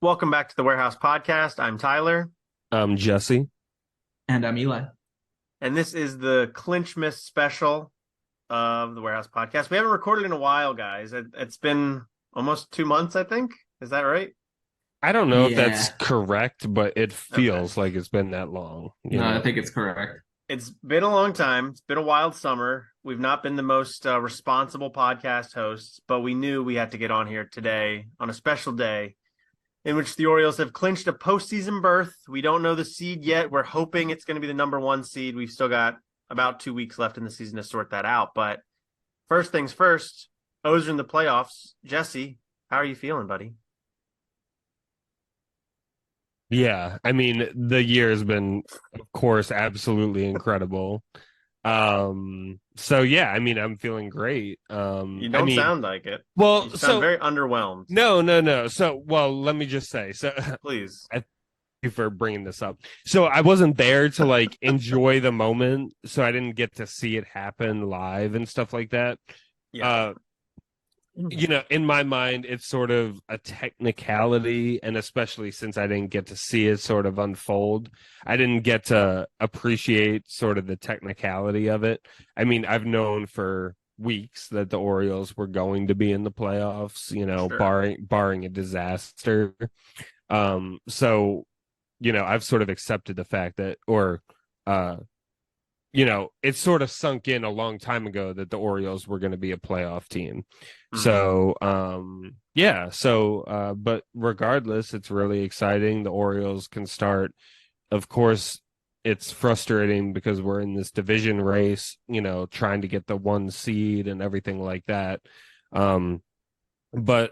Welcome back to the Warehouse Podcast. I'm Tyler, Jesse. And I'm Eli. and this is the Clinchmas special of the Warehouse Podcast. We haven't recorded in a while, guys. It's been almost 2 months, I think. Is that right? I don't know if that's Yeah. correct, but it feels like it's been that long. I think it's correct. It's been a long time. It's been a wild summer. We've not been the most responsible podcast hosts, but we knew we had to get on here today on a special day in which the Orioles have clinched a postseason berth. We don't know the seed yet. We're hoping it's going to be the number one seed. We've still got about 2 weeks left in the season to sort that out. But first things first, O's are in the playoffs. Jesse, how are you feeling, buddy? Yeah, I mean, the year has been, of course, absolutely incredible. So yeah, I mean, I'm feeling great. You don't sound like it. Well, you sound very underwhelmed. No. So, well, let me just say, Please. thank you for bringing this up. So I wasn't there to like enjoy the moment, so I didn't get to see it happen live and stuff like that. Yeah. In my mind, it's sort of a technicality, and especially since I didn't get to see it sort of unfold, I didn't get to appreciate sort of the technicality of it. I mean, I've known for weeks that the Orioles were going to be in the playoffs, Sure. barring a disaster. So, I've sort of accepted the fact that, it sort of sunk in a long time ago that the Orioles were going to be a playoff team. Mhm. But regardless, it's really exciting. The Orioles can start. Of course, it's frustrating because we're in this division race, trying to get the one seed and everything like that. But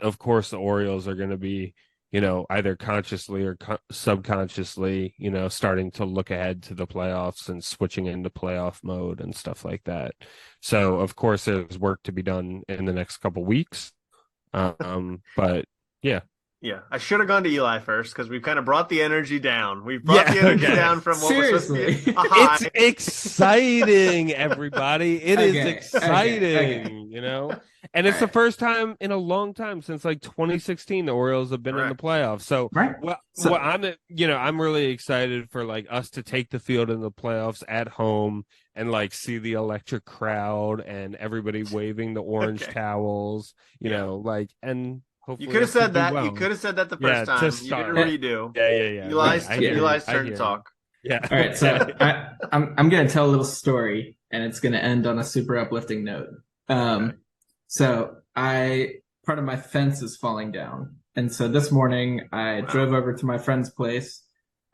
of course, the Orioles are going to be, either consciously or subconsciously, starting to look ahead to the playoffs and switching into playoff mode and stuff like that. So, of course, there's work to be done in the next couple weeks. But yeah. Yeah, I should have gone to Eli first because we've kind of brought the energy down. We've brought the energy down from what was supposed to be a high. It's exciting, everybody. It is exciting, And it's the first time in a long time since like 2016 the Orioles have been in the playoffs. So, I'm really excited for like us to take the field in the playoffs at home and like see the electric crowd and everybody waving the orange towels, and hopefully You could have said that. well. You could have said that the first time. You didn't redo. Yeah. Eli's turn to talk. Yeah. All right, so I'm gonna tell a little story, and it's gonna end on a super uplifting note. So part of my fence is falling down, and so this morning I drove over to my friend's place.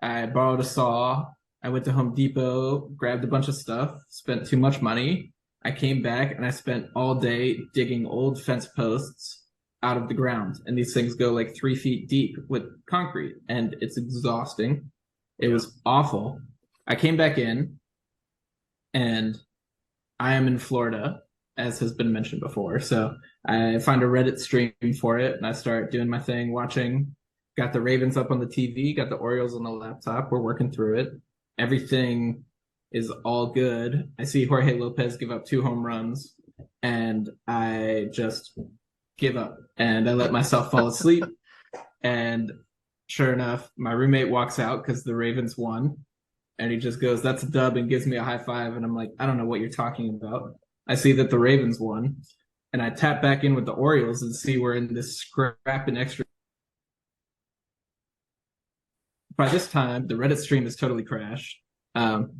I borrowed a saw. I went to Home Depot, grabbed a bunch of stuff, spent too much money. I came back and I spent all day digging old fence posts out of the ground, and these things go like 3 feet deep with concrete, and it's exhausting. It was awful. I came back in, and I am in Florida, as has been mentioned before, so I find a Reddit stream for it, and I start doing my thing, watching. Got the Ravens up on the TV, got the Orioles on the laptop. We're working through it. Everything is all good. I see Jorge Lopez give up 2 home runs, and I just give up, and I let myself fall asleep. And sure enough, my roommate walks out because the Ravens won, and he just goes, "That's a dub," and gives me a high five. And I'm like, I don't know what you're talking about. I see that the Ravens won, and I tap back in with the Orioles and see we're in this scrap and extra. By this time, the Reddit stream is totally crashed, and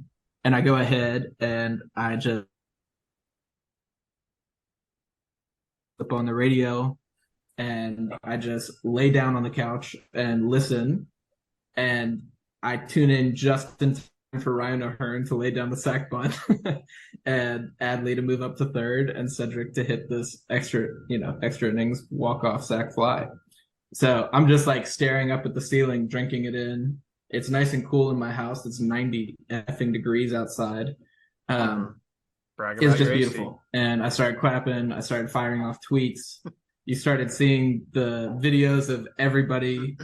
I go ahead and I just up on the radio, and I just lay down on the couch and listen, and I tune in just in time for Ryan O'Hearn to lay down the sack bunt and Adley to move up to third and Cedric to hit this extra innings walk-off sack fly. So I'm just like staring up at the ceiling, drinking it in. It's nice and cool in my house. It's 90 effing degrees outside. It's just beautiful. And I started clapping. I started firing off tweets. You started seeing the videos of everybody,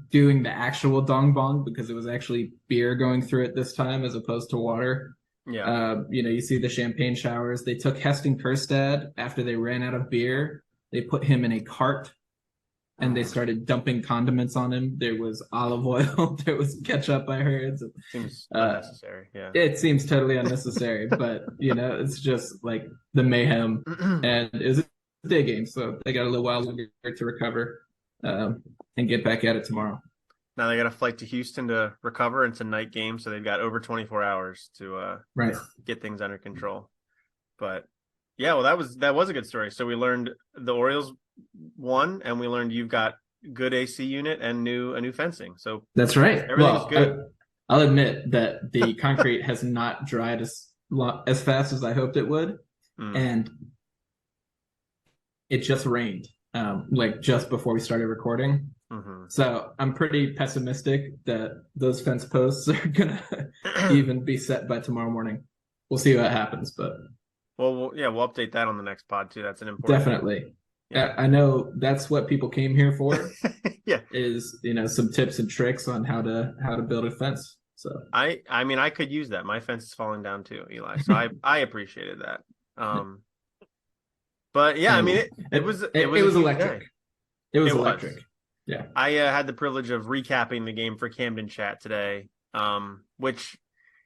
doing the actual dong bong, because it was actually beer going through it this time as opposed to water. Yeah. You see the champagne showers. They took Heston Kjerstad after they ran out of beer. They put him in a cart and they started dumping condiments on him. There was olive oil, there was ketchup, I heard. So, seems unnecessary. Yeah. It seems totally unnecessary, but it's just like the mayhem, and it was a day game, so they got a little while longer to recover and get back at it tomorrow. Now they got a flight to Houston to recover. It's a night game, so they've got over 24 hours to get things under control. But yeah, well, that was a good story. So we learned the Orioles won, and we learned you've got good AC unit and a new fencing. So that's right. Everything's good. I'll admit that the concrete has not dried as fast as I hoped it would, and it just rained like just before we started recording. So I'm pretty pessimistic that those fence posts are gonna even be set by tomorrow morning. We'll see what happens, but we'll update that on the next pod too. That's an important definitely. Yeah. I know that's what people came here for. Yeah, is some tips and tricks on how to build a fence. So I mean I could use that. My fence is falling down too, Eli. So I appreciated that. But yeah, I mean it was electric. It was electric. Yeah, I had the privilege of recapping the game for Camden Chat today, which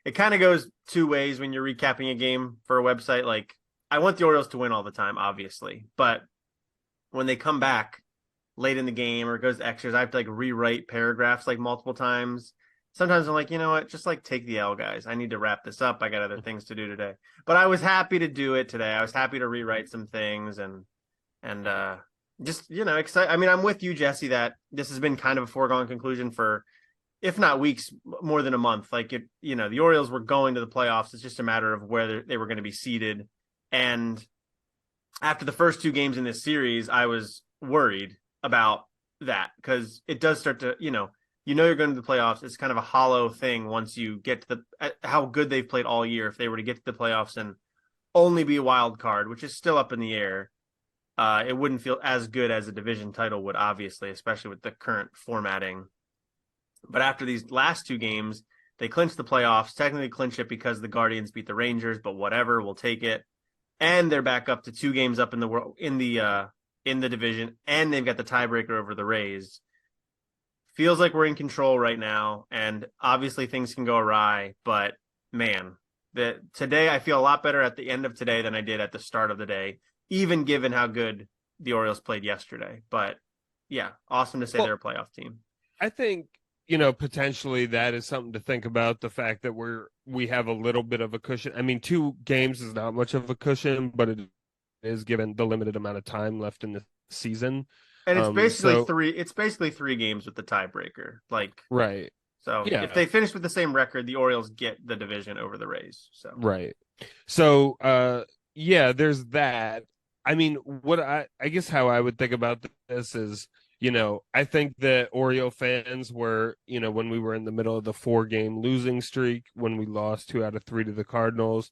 it kind of goes two ways when you're recapping a game for a website. Like, I want the Orioles to win all the time, obviously, but when they come back late in the game or it goes to extras, I have to like rewrite paragraphs like multiple times. Sometimes I'm like, you know what, just like take the L, guys. I need to wrap this up. I got other things to do today. But I was happy to do it today. I was happy to rewrite some things and just, excited. I mean, I'm with you, Jesse, that this has been kind of a foregone conclusion for, if not weeks, more than a month. Like, the Orioles were going to the playoffs. It's just a matter of where they were going to be seated. And after the first two games in this series, I was worried about that because it does start to, you're going to the playoffs. It's kind of a hollow thing once you get to how good they've played all year. If they were to get to the playoffs and only be a wild card, which is still up in the air, it wouldn't feel as good as a division title would, obviously, especially with the current formatting. But after these last two games, they clinched the playoffs, technically clinched it because the Guardians beat the Rangers, but whatever, we'll take it. And they're back up to 2 games up in the division, and they've got the tiebreaker over the Rays. Feels like we're in control right now, and obviously things can go awry, but man, today I feel a lot better at the end of today than I did at the start of the day, even given how good the Orioles played yesterday. But yeah, awesome to say they're a playoff team. I think, potentially that is something to think about, the fact that we have a little bit of a cushion. I mean, 2 games is not much of a cushion, but it is given the limited amount of time left in the season. And it's basically 3. It's basically 3 games with the tiebreaker. Like, right. So yeah. If they finish with the same record, the Orioles get the division over the Rays. So right. So there's that. I mean, what I guess how I would think about this is, I think that Oriole fans were, when we were in the middle of the 4-game losing streak, when we lost 2 out of 3 to the Cardinals,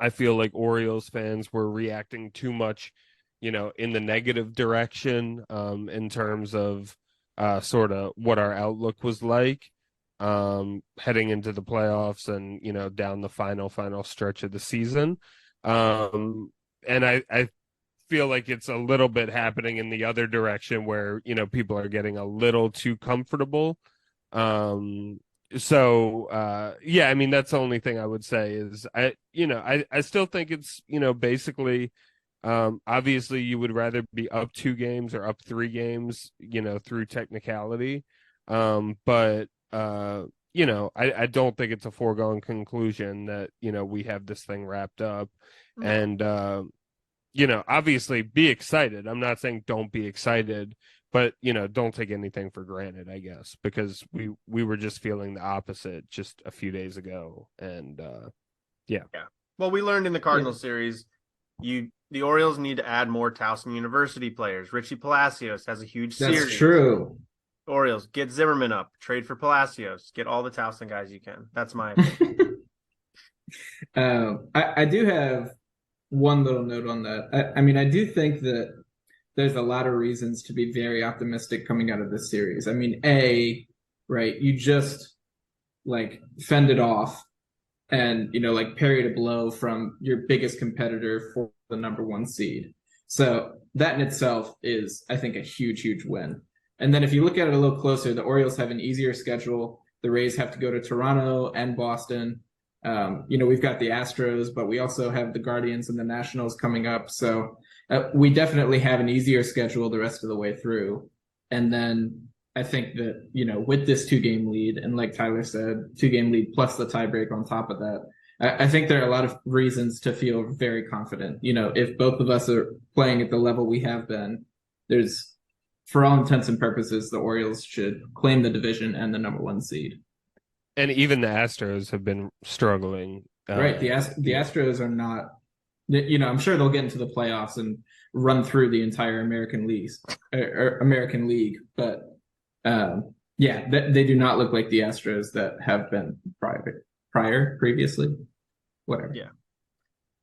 I feel like Orioles fans were reacting too much, in the negative direction, in terms of sort of what our outlook was like heading into the playoffs and, down the final stretch of the season. And I feel like it's a little bit happening in the other direction where, people are getting a little too comfortable. I mean, that's the only thing I would say is I still think it's, basically, obviously you would rather be up 2 games or up 3 games, through technicality. But I don't think it's a foregone conclusion that, we have this thing wrapped up. And, obviously be excited. I'm not saying don't be excited, but, don't take anything for granted, I guess, because we were just feeling the opposite just a few days ago. And, yeah. Well, we learned in the Cardinals series, the Orioles need to add more Towson University players. Richie Palacios has a huge series. That's true. Orioles, get Zimmerman up, trade for Palacios, get all the Towson guys you can. That's my opinion. I do have one little note on that. I mean, I do think that there's a lot of reasons to be very optimistic coming out of this series. I mean, right, you just like fended off and, parried a blow from your biggest competitor for the number 1 seed. So that in itself is, I think, a huge, huge win. And then if you look at it a little closer, the Orioles have an easier schedule. The Rays have to go to Toronto and Boston. We've got the Astros, but we also have the Guardians and the Nationals coming up. So we definitely have an easier schedule the rest of the way through. And then I think that, with this 2-game lead, and like Tyler said, 2-game lead plus the tiebreak on top of that, I think there are a lot of reasons to feel very confident. If both of us are playing at the level we have been, there's, for all intents and purposes, the Orioles should claim the division and the number 1 seed. And even the Astros have been struggling. Right. The Astros are not, I'm sure they'll get into the playoffs and run through the entire American League, but they do not look like the Astros that have been previously. Whatever.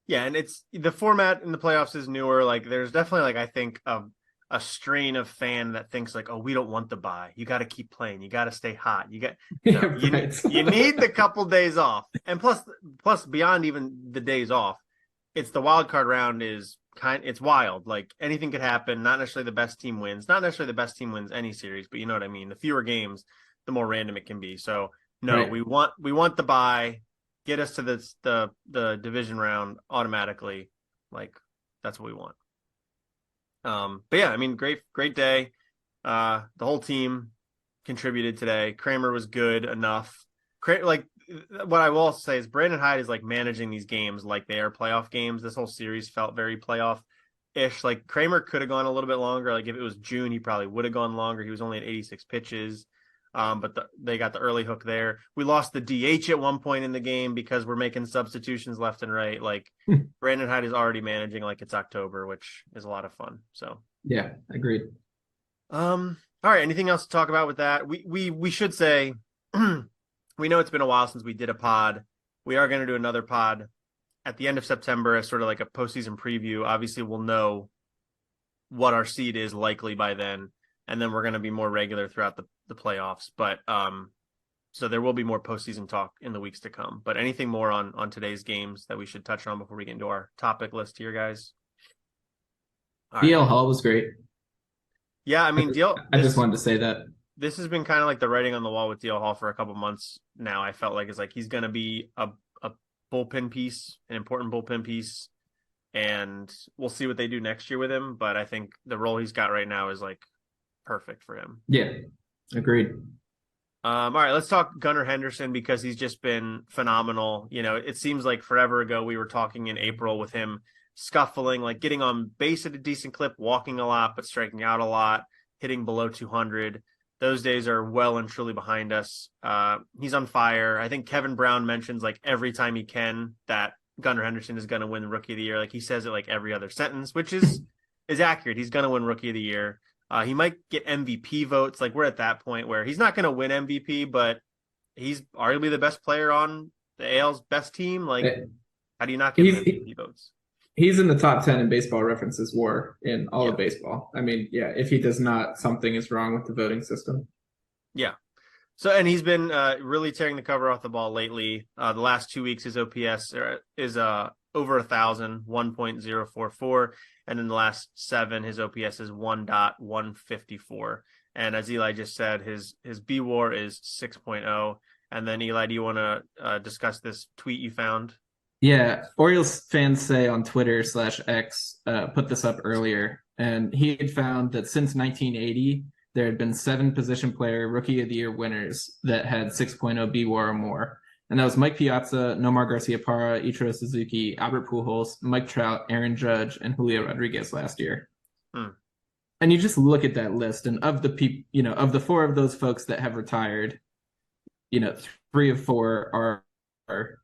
Yeah, and it's the format in the playoffs is newer. Like, there's definitely, like, I think a strain of fan that thinks like, oh, we don't want the bye. You got to keep playing. You got to stay hot. You need the couple days off. And plus beyond even the days off, it's the wild card round is it's wild. Like, anything could happen. Not necessarily the best team wins. Not necessarily the best team wins any series, but you know what I mean? The fewer games, the more random it can be. So no, right. we want the bye. Get us to the division round automatically. Like, that's what we want. But yeah, I mean, great day. The whole team contributed today. Kramer was good enough. Like, what I will also say is Brandon Hyde is like managing these games like they are playoff games. This whole series felt very playoff-ish. Like, Kramer could have gone a little bit longer. Like, if it was June, he probably would have gone longer. He was only at 86 pitches. But they got the early hook there. We lost the DH at one point in the game because we're making substitutions left and right. Like, Brandon Hyde is already managing like it's October, which is a lot of fun. So yeah, agreed. All right. Anything else to talk about with that? We should say we know it's been a while since we did a pod. We are going to do another pod at the end of September as sort of like a postseason preview. Obviously, we'll know what our seed is likely by then, and then we're going to be more regular throughout the playoffs. But so there will be more postseason talk in the weeks to come. But anything more on today's games that we should touch on before we get into our topic list here, guys? DL Hall was great. Yeah, I mean, I just wanted to say that this has been kind of like the writing on the wall with DL Hall for a couple months now. I felt like it's like he's going to be a bullpen piece, an important bullpen piece, and we'll see what they do next year with him. But I think the role he's got right now is like perfect for him. Yeah, agreed. All right, let's talk Gunnar Henderson because he's just been phenomenal. It seems like forever ago we were talking in April with him scuffling, like getting on base at a decent clip, walking a lot, but striking out a lot, hitting below 200. Those days are well and truly behind us. He's on fire. I think Kevin Brown mentions like every time he can that Gunnar Henderson is going to win Rookie of the Year. Like, he says it like every other sentence, which is accurate. He's going to win Rookie of the Year. He might get MVP votes. Like, we're at that point where he's not going to win MVP, but he's arguably the best player on the AL's best team. Like, how do you not get MVP votes? He's in the top 10 in Baseball Reference's WAR in all of baseball. I mean, yeah, if he does not, something is wrong with the voting system. Yeah. So, and he's been really tearing the cover off the ball lately. The last 2 weeks, his OPS is over 1,000, 1.044. And in the last 7, his OPS is 1.154. And as Eli just said, his B-WAR is 6.0. And then, Eli, do you want to discuss this tweet you found? Yeah, Orioles fans say on Twitter /X put this up earlier, and he had found that since 1980, there had been 7 position player Rookie of the Year winners that had 6.0 B-WAR or more. And that was Mike Piazza, Nomar Garciaparra, Ichiro Suzuki, Albert Pujols, Mike Trout, Aaron Judge, and Julio Rodriguez last year. And you just look at that list, and of the of the 4 of those folks that have retired, 3 of 4 are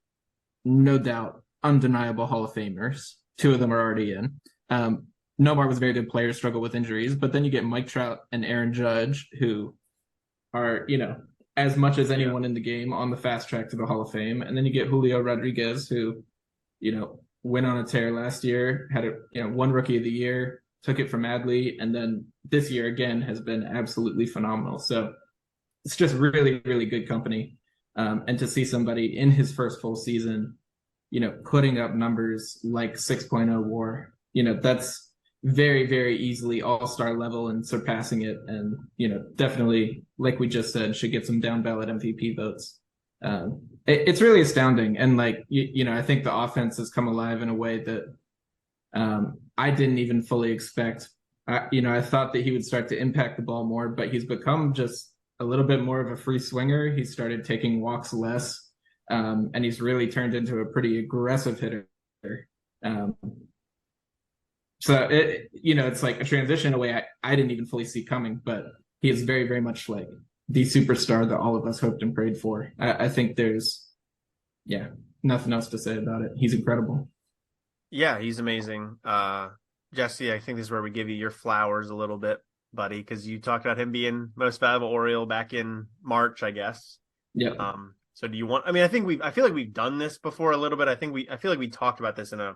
no doubt undeniable Hall of Famers. 2 of them are already in. Nomar was a very good player, struggled with injuries, but then you get Mike Trout and Aaron Judge, who are, as much as anyone in the game on the fast track to the Hall of Fame. And then you get Julio Rodriguez, who, went on a tear last year, had one Rookie of the Year, took it from Adley, and then this year again has been absolutely phenomenal. So it's just really, really good company. And to see somebody in his first full season, putting up numbers like 6.0 WAR, very, very easily all-star level and surpassing it. And, definitely, like we just said, should get some down ballot MVP votes. It's really astounding. And I think the offense has come alive in a way that I didn't even fully expect. I thought that he would start to impact the ball more, but he's become just a little bit more of a free swinger. He started taking walks less, and he's really turned into a pretty aggressive hitter. So it's like a transition in a way I didn't even fully see coming, but he is very, very much like the superstar that all of us hoped and prayed for. I think there's, nothing else to say about it. He's incredible. Yeah, he's amazing. Jesse, I think this is where we give you your flowers a little bit, buddy, because you talked about him being most valuable Oriole back in March, I guess. Yeah. So do you want? I mean, I feel like we've done this before a little bit. I feel like we talked about this in a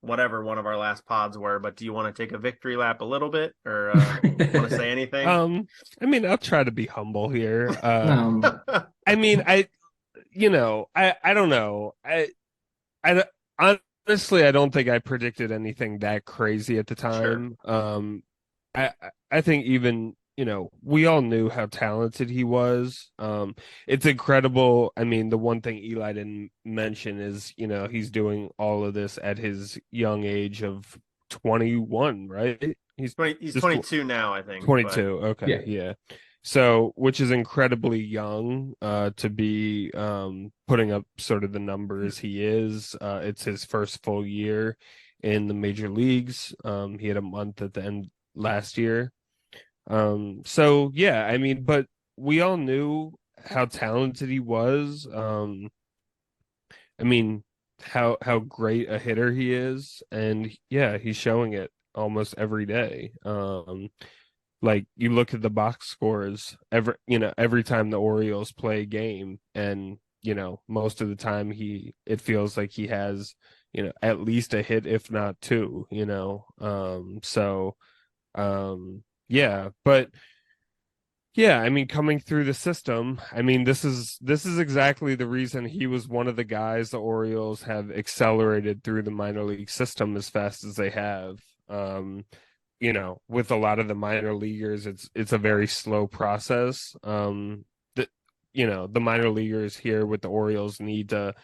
whatever one of our last pods were. But do you want to take a victory lap a little bit, or want to say anything? I mean, I'll try to be humble here. I mean, I don't know. I honestly, I don't think I predicted anything that crazy at the time. Sure. I think even, we all knew how talented he was. It's incredible. I mean, the one thing Eli didn't mention is, he's doing all of this at his young age of 21, right? He's 22 now, I think. 22. But... Okay. Yeah. So, which is incredibly young to be putting up sort of the numbers he is. It's his first full year in the major leagues. He had a month at the end last year. So, yeah, I mean, but we all knew how talented he was. I mean, how great a hitter he is. And, yeah, he's showing it almost every day. Like you look at the box scores every time the Orioles play a game, and most of the time it feels like he has at least a hit, if not two. Yeah, but yeah, I mean, coming through the system, I mean, this is exactly the reason he was one of the guys the Orioles have accelerated through the minor league system as fast as they have. With a lot of the minor leaguers, it's a very slow process. The minor leaguers here with the Orioles need to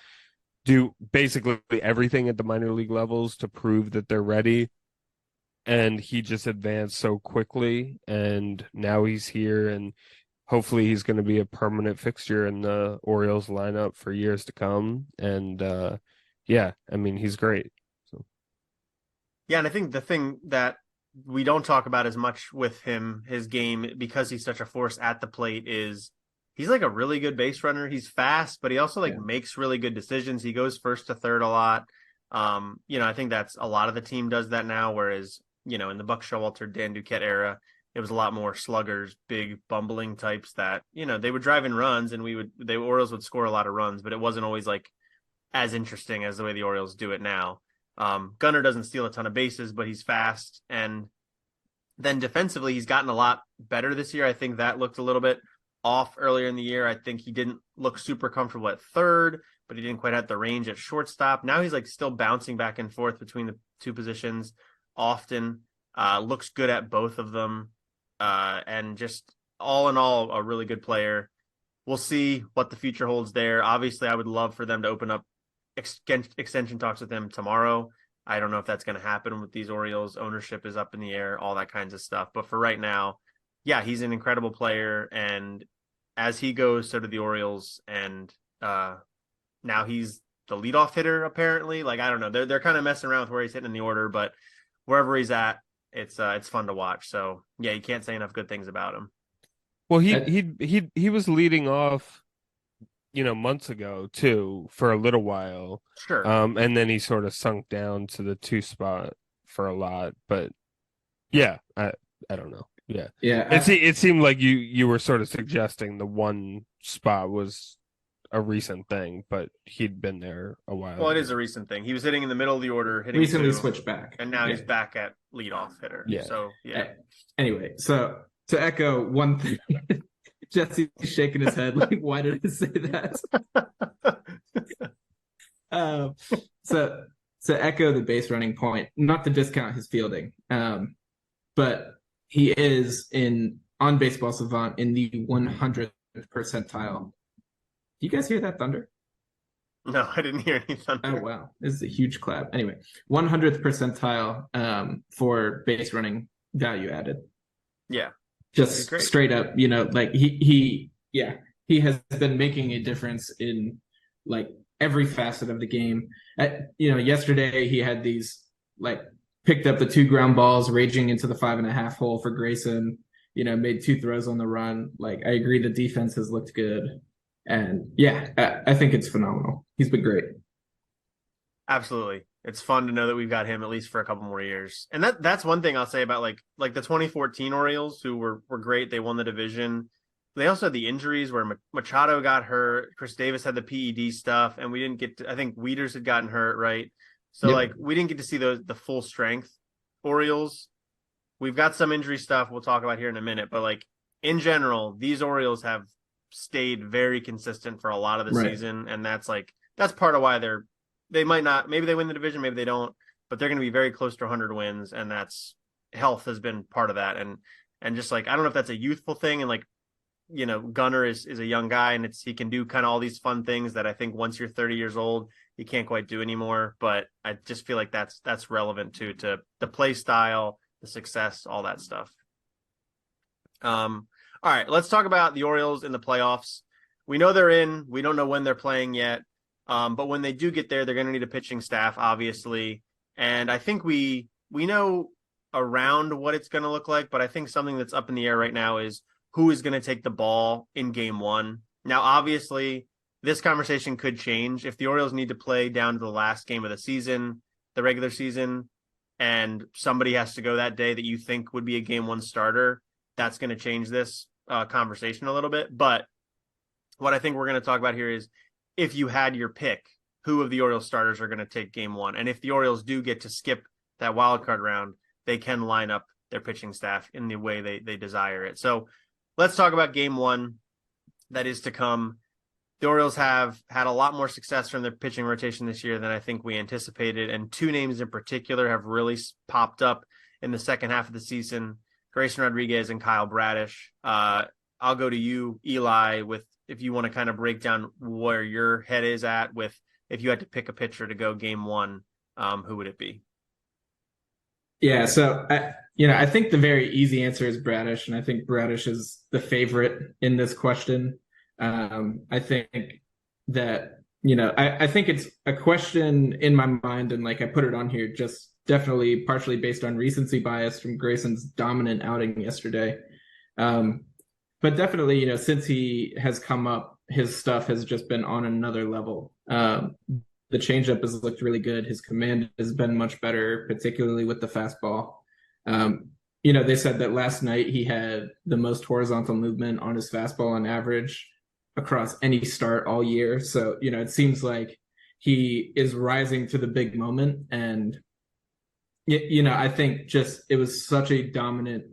do basically everything at the minor league levels to prove that they're ready. And he just advanced so quickly, and now he's here, and hopefully he's going to be a permanent fixture in the Orioles lineup for years to come. And yeah, I mean, he's great. So. Yeah, and I think the thing that we don't talk about as much with him, his game, because he's such a force at the plate, is he's like a really good base runner. He's fast, but he also makes really good decisions. He goes first to third a lot. I think that's a lot of the team does that now, whereas, in the Buck Showalter, Dan Duquette era, it was a lot more sluggers, big bumbling types that, they would drive in runs, and the Orioles would score a lot of runs, but it wasn't always like as interesting as the way the Orioles do it now. Gunnar doesn't steal a ton of bases, but he's fast. And then defensively, he's gotten a lot better this year. I think that looked a little bit off earlier in the year. I think he didn't look super comfortable at third, but he didn't quite have the range at shortstop. Now he's like still bouncing back and forth between the two positions often. Looks good at both of them. And just all in all, a really good player. We'll see what the future holds there. Obviously, I would love for them to open up extension talks with him tomorrow. I don't know if that's going to happen with these Orioles. Ownership is up in the air, all that kinds of stuff. But for right now, yeah, he's an incredible player. And as he goes, so do the Orioles. And now he's the leadoff hitter, apparently. Like, I don't know. They're kind of messing around with where he's hitting in the order, but wherever he's at, it's fun to watch. So yeah, you can't say enough good things about him. Well, he was leading off months ago too, for a little while. Sure. And then he sort of sunk down to the 2 spot for a lot, but yeah, I don't know. Yeah. It seemed like you were sort of suggesting the 1 spot was a recent thing, but he'd been there a while. Well, it is a recent thing. He was hitting in the middle of the order, hitting recently switched back, and now he's back at leadoff hitter. Yeah. So yeah. Anyway, so to echo one thing, Jesse's shaking his head like, why did I say that? So to echo the base running point, not to discount his fielding, but he is on Baseball Savant in the 100th percentile. Do you guys hear that thunder? No, I didn't hear any thunder. Oh, wow. This is a huge clap. Anyway, 100th percentile for base running value added. Yeah. Just straight up, like he has been making a difference in like every facet of the game. Yesterday he had these picked up the 2 ground balls raging into the 5.5 hole for Grayson, made 2 throws on the run. Like, I agree the defense has looked good. And yeah, I think it's phenomenal. He's been great. Absolutely. It's fun to know that we've got him at least for a couple more years. And that's one thing I'll say about like the 2014 Orioles, who were great. They won the division. They also had the injuries where Machado got hurt. Chris Davis had the PED stuff, and we didn't get to, I think Wieters had gotten hurt, right? So we didn't get to see the full strength Orioles. We've got some injury stuff we'll talk about here in a minute, but like in general, these Orioles have stayed very consistent for a lot of the season, and that's part of why they might not, maybe they win the division, maybe they don't, but they're going to be very close to 100 wins, and that's health has been part of that. And just like, I don't know if that's a youthful thing, and like, Gunnar is a young guy, and he can do kind of all these fun things that I think once you're 30 years old, you can't quite do anymore. But I just feel like that's relevant to the play style, the success, all that stuff. All right, let's talk about the Orioles in the playoffs. We know they're in. We don't know when they're playing yet. But when they do get there, they're going to need a pitching staff, obviously. And I think we know around what it's going to look like, but I think something that's up in the air right now is who is going to take the ball in game 1. Now, obviously, this conversation could change if the Orioles need to play down to the last game of the season, the regular season, and somebody has to go that day that you think would be a game 1 starter. That's going to change this conversation a little bit. But what I think we're going to talk about here is if you had your pick, who of the Orioles starters are going to take game 1? And if the Orioles do get to skip that wild card round, they can line up their pitching staff in the way they desire it. So let's talk about game 1 that is to come. The Orioles have had a lot more success from their pitching rotation this year than I think we anticipated. And 2 names in particular have really popped up in the second half of the season: Grayson Rodriguez and Kyle Bradish. I'll go to you, Eli, with if you want to kind of break down where your head is at with if you had to pick a pitcher to go game 1, who would it be? Yeah, so I think the very easy answer is Bradish, and I think Bradish is the favorite in this question. I think that I think it's a question in my mind, and like I put it on here just definitely partially based on recency bias from Grayson's dominant outing yesterday. But definitely, since he has come up, his stuff has just been on another level. The changeup has looked really good. His command has been much better, particularly with the fastball. They said that last night he had the most horizontal movement on his fastball on average across any start all year. So, it seems like he is rising to the big moment. And, I think just it was such a dominant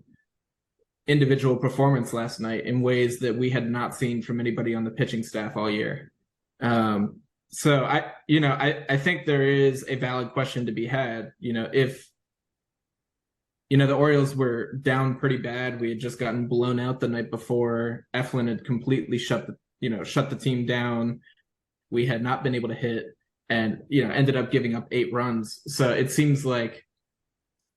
individual performance last night in ways that we had not seen from anybody on the pitching staff all year. So I think there is a valid question to be had. If the Orioles were down pretty bad, we had just gotten blown out the night before. Eflin had completely shut the team down. We had not been able to hit, and ended up giving up 8 runs. So it seems like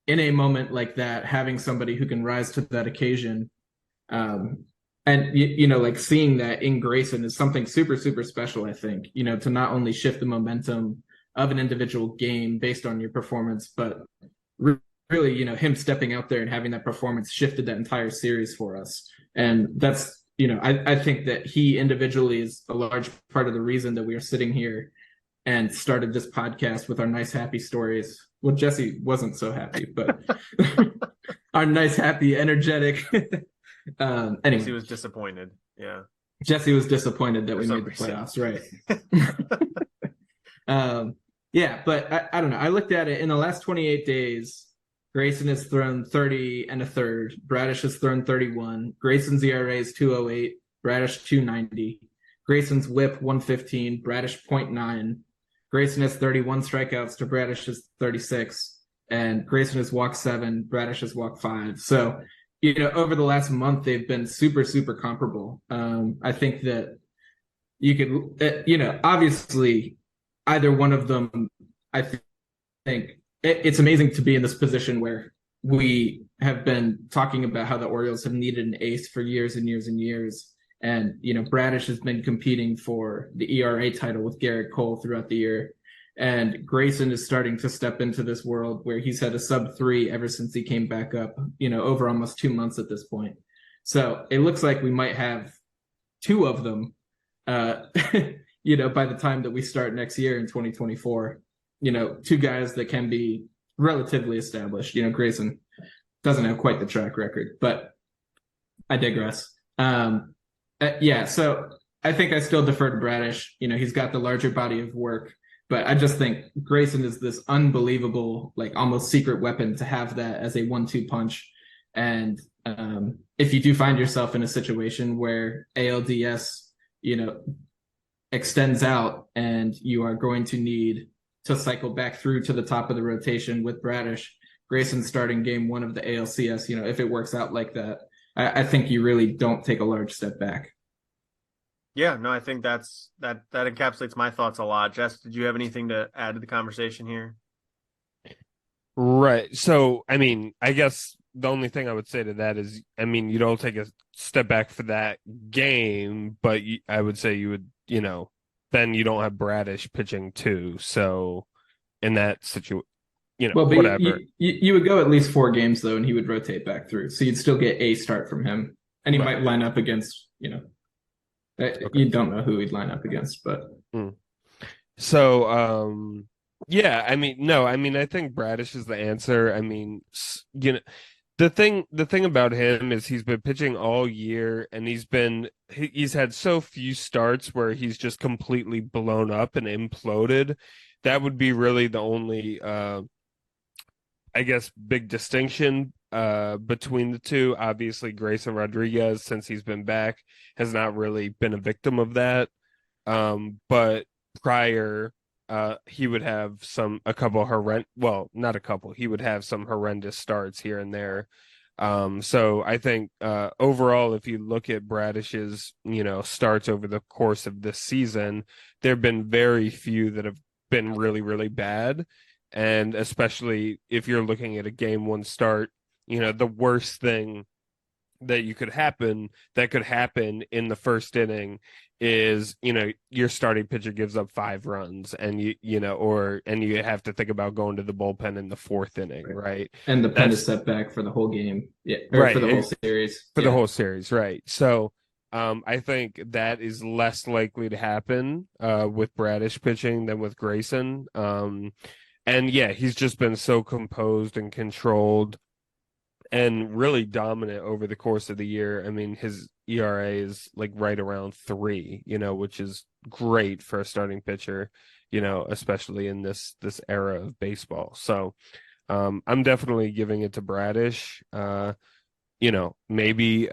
in a moment like that, having somebody who can rise to that occasion, and like seeing that in Grayson is something super, super special, I think, to not only shift the momentum of an individual game based on your performance, but really, him stepping out there and having that performance shifted that entire series for us. And that's, I think that he individually is a large part of the reason that we are sitting here and started this podcast with our nice, happy stories. Well, Jesse wasn't so happy, but our nice, happy, energetic. Anyway, Jesse was disappointed. Yeah. Jesse was disappointed that we made the playoffs, right? Yeah, but I don't know. I looked at it in the last 28 days. Grayson has thrown 30 1/3. Bradish has thrown 31. Grayson's ERA is 2.08. Bradish 2.90. Grayson's WHIP 115. Bradish 0.9. Grayson has 31 strikeouts to Bradish's 36, and Grayson has walked 7, Bradish has walked 5. So, over the last month, they've been super, super comparable. I think that you could, obviously, either one of them, I think it's amazing to be in this position where we have been talking about how the Orioles have needed an ace for years and years and years. And, Bradish has been competing for the ERA title with Garrett Cole throughout the year. And Grayson is starting to step into this world where he's had a sub-3 ever since he came back up, over almost 2 months at this point. So it looks like we might have 2 of them, by the time that we start next year in 2024. 2 guys that can be relatively established. Grayson doesn't have quite the track record, but I digress. So I think I still defer to Bradish. He's got the larger body of work, but I just think Grayson is this unbelievable, like almost secret weapon to have that as a 1-2 punch. And if you do find yourself in a situation where ALDS, extends out and you are going to need to cycle back through to the top of the rotation with Bradish, Grayson starting game 1 of the ALCS, if it works out like that, I think you really don't take a large step back. Yeah, no, I think that encapsulates my thoughts a lot. Jess, did you have anything to add to the conversation here? Right. So, I guess the only thing I would say to that is, you don't take a step back for that game, but I would say you would, then you don't have Bradish pitching too. So in that situation, whatever. You would go at least 4 games though, and he would rotate back through. So you'd still get a start from him, and he might line up against, okay. You don't know who he'd line up against, but. So, yeah, I think Bradish is the answer. The thing about him is he's been pitching all year, and he's had so few starts where he's just completely blown up and imploded. That would be really the only, I guess, big distinction between the two. Obviously, Grayson Rodriguez, since he's been back, has not really been a victim of that. But prior, he would have he would have some horrendous starts here and there. So I think overall, if you look at Bradish's, starts over the course of this season, there have been very few that have been really, really bad. And especially if you're looking at a game 1 start, the worst thing that could happen in the first inning is, your starting pitcher gives up 5 runs, and you have to think about going to the bullpen in the 4th inning, right? And the pen is set back for the whole game, right? For the whole series, the whole series, right? So, I think that is less likely to happen with Bradish pitching than with Grayson. And yeah, he's just been so composed and controlled and really dominant over the course of the year. His ERA is like right around 3, which is great for a starting pitcher, especially in this era of baseball. So I'm definitely giving it to Bradish. Maybe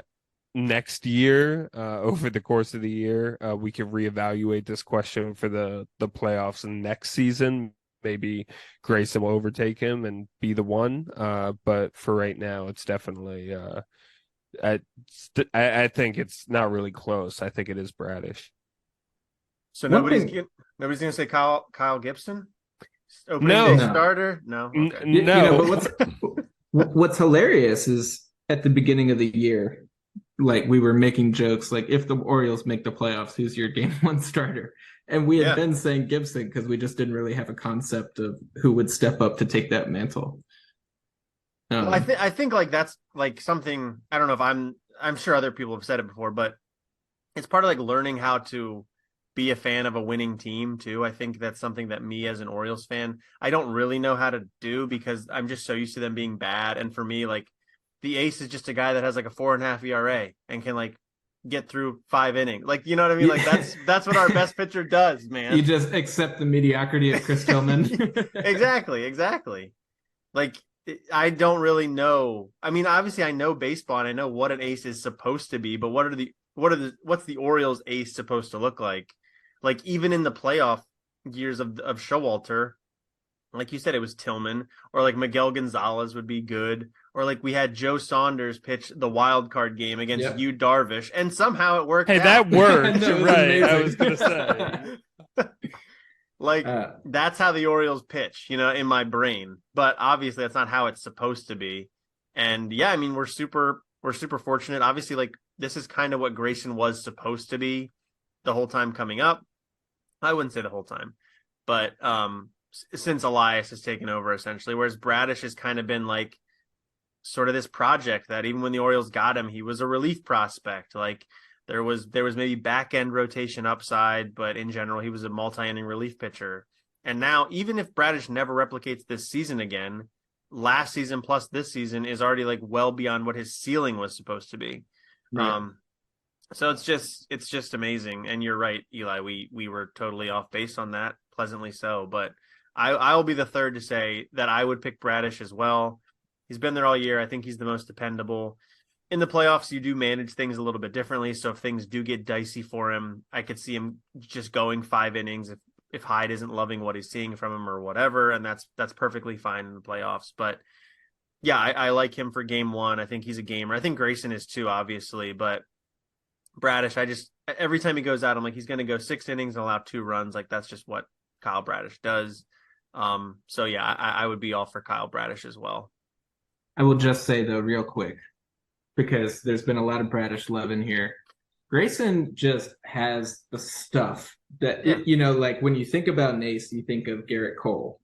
next year, over the course of the year, we could reevaluate this question for the playoffs next season. Maybe Grayson will overtake him and be the one. But for right now, it's definitely I think it's not really close. I think it is Bradish. So nobody's gonna say Kyle Gibson? Opening day starter? No. Okay. No. But what's hilarious is at the beginning of the year, like we were making jokes like, if the Orioles make the playoffs, who's your game 1 starter? And we had been saying Gibson because we just didn't really have a concept of who would step up to take that mantle. Well, I think like that's like something, I don't know if I'm sure other people have said it before, but it's part of like learning how to be a fan of a winning team too. I think that's something that me as an Orioles fan, I don't really know how to do because I'm just so used to them being bad. And for me, like the ace is just a guy that has like a 4.5 ERA and can like get through 5 innings. Like, you know what I mean? Like that's what our best pitcher does, man. You just accept the mediocrity of Chris Tillman. Exactly. Like, I don't really know. Obviously I know baseball and I know what an ace is supposed to be, but what's the Orioles ace supposed to look like? Like even in the playoff, years of Showalter, like you said, it was Tillman, or like Miguel Gonzalez would be good, or like we had Joe Saunders pitch the wild card game against Yu Darvish, and somehow it worked. Hey, out. that worked, No, right? amazing. I was gonna say, like that's how the Orioles pitch, in my brain. But obviously, that's not how it's supposed to be. And yeah, I mean, we're super fortunate. Obviously, like this is kind of what Grayson was supposed to be the whole time coming up. I wouldn't say the whole time, but since Elias has taken over essentially, whereas Bradish has kind of been like sort of this project that even when the Orioles got him, he was a relief prospect. Like there was maybe back end rotation upside, but in general, he was a multi-inning relief pitcher. And now, even if Bradish never replicates this season again, last season plus this season is already like well beyond what his ceiling was supposed to be. Right. So it's just amazing. And you're right, Eli, we were totally off base on that, pleasantly so. But I'll be the third to say that I would pick Bradish as well. He's been there all year. I think he's the most dependable. In the playoffs, you do manage things a little bit differently. So if things do get dicey for him, I could see him just going 5 innings if Hyde isn't loving what he's seeing from him or whatever, and that's perfectly fine in the playoffs. But yeah, I like him for game 1. I think he's a gamer. I think Grayson is too, obviously, but Bradish, every time he goes out, I'm like, he's going to go 6 innings and allow 2 runs. Like that's just what Kyle Bradish does. So yeah, I would be all for Kyle Bradish as well. I will just say though, real quick, because there's been a lot of Bradish love in here. Grayson just has the stuff that, like when you think about an ace, you think of Garrett Cole,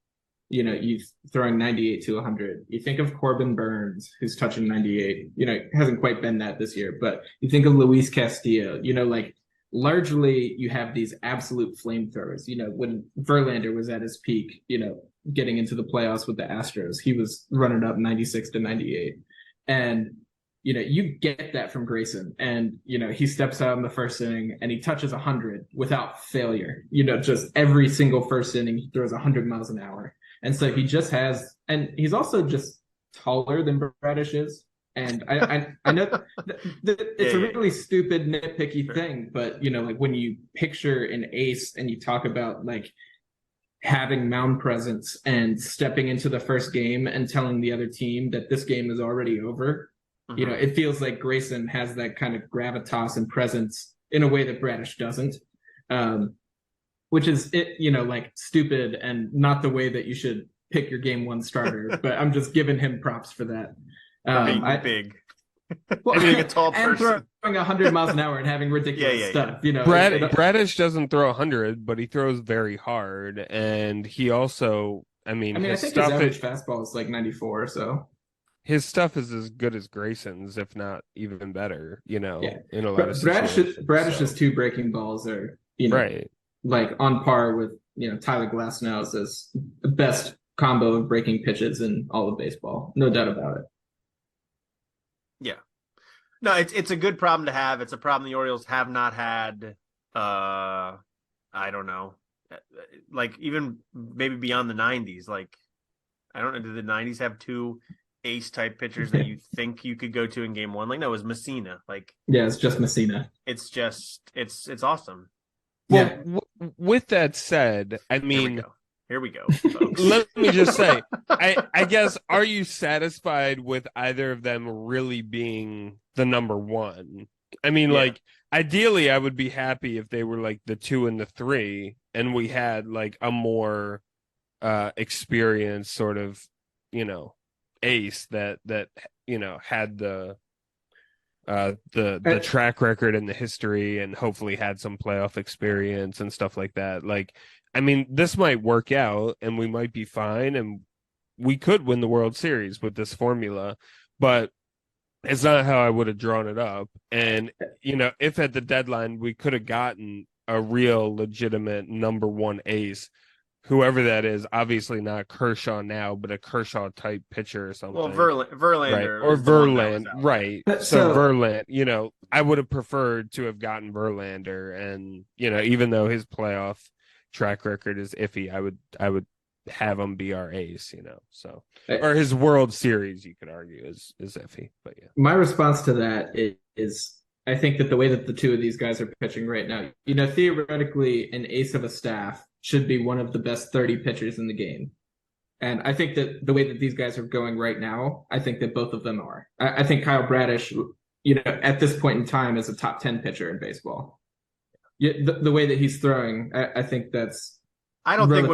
you throwing 98 to 100. You think of Corbin Burns, who's touching 98, hasn't quite been that this year, but you think of Luis Castillo, like largely you have these absolute flamethrowers. When Verlander was at his peak, getting into the playoffs with the Astros, he was running up 96 to 98. And you get that from Grayson, and he steps out in the first inning and he touches 100 without failure. Just every single first inning he throws 100 miles an hour, and so he just has. And he's also just taller than Bradish is. And I know it's a really stupid nitpicky thing, but like when you picture an ace and you talk about like having mound presence and stepping into the first game and telling the other team that this game is already over. Mm-hmm. It feels like Grayson has that kind of gravitas and presence in a way that Bradish doesn't, which is like stupid and not the way that you should pick your game 1 starter. But I'm just giving him props for that. Being big. Well, being a tall person. And throwing 100 miles an hour and having ridiculous stuff. Bradish doesn't throw 100, but he throws very hard, and he also, I think his average fastball is like 94, so. His stuff is as good as Grayson's, if not even better, in a lot of situations. Bradish's 2 breaking balls are, right, like on par with, Tyler Glasnow's as the best combo of breaking pitches in all of baseball. No doubt about it. Yeah. No, it's a good problem to have. It's a problem the Orioles have not had, I don't know, like even maybe beyond the 90s. Like, I don't know, did the 90s have 2 ace type pitchers that you think you could go to in game 1? Like, no, it was Messina. Like, yeah, it's just Messina. It's just it's awesome. Well, yeah. With that said, here we go folks. Let me just say, I guess, are you satisfied with either of them really being the number 1? Like, ideally I would be happy if they were like the 2 and the 3 and we had like a more experienced sort of ace that had the track record and the history and hopefully had some playoff experience and stuff like that. Like, this might work out and we might be fine and we could win the World Series with this formula, but it's not how I would have drawn it up. And if at the deadline we could have gotten a real legitimate number 1 ace, whoever that is, obviously not Kershaw now, but a Kershaw type pitcher or something. Well, Verlander. Right. Or Verlander, right. So Verlander, I would have preferred to have gotten Verlander. And, even though his playoff track record is iffy, I would have him be our ace, so. Or his World Series, you could argue, is iffy. But yeah. My response to that is I think that the way that the 2 of these guys are pitching right now, theoretically, an ace of a staff should be one of the best 30 pitchers in the game. And I think that the way that these guys are going right now, I think that both of them are. I think Kyle Bradish, at this point in time, is a top 10 pitcher in baseball. The way that he's throwing, I think that's I don't think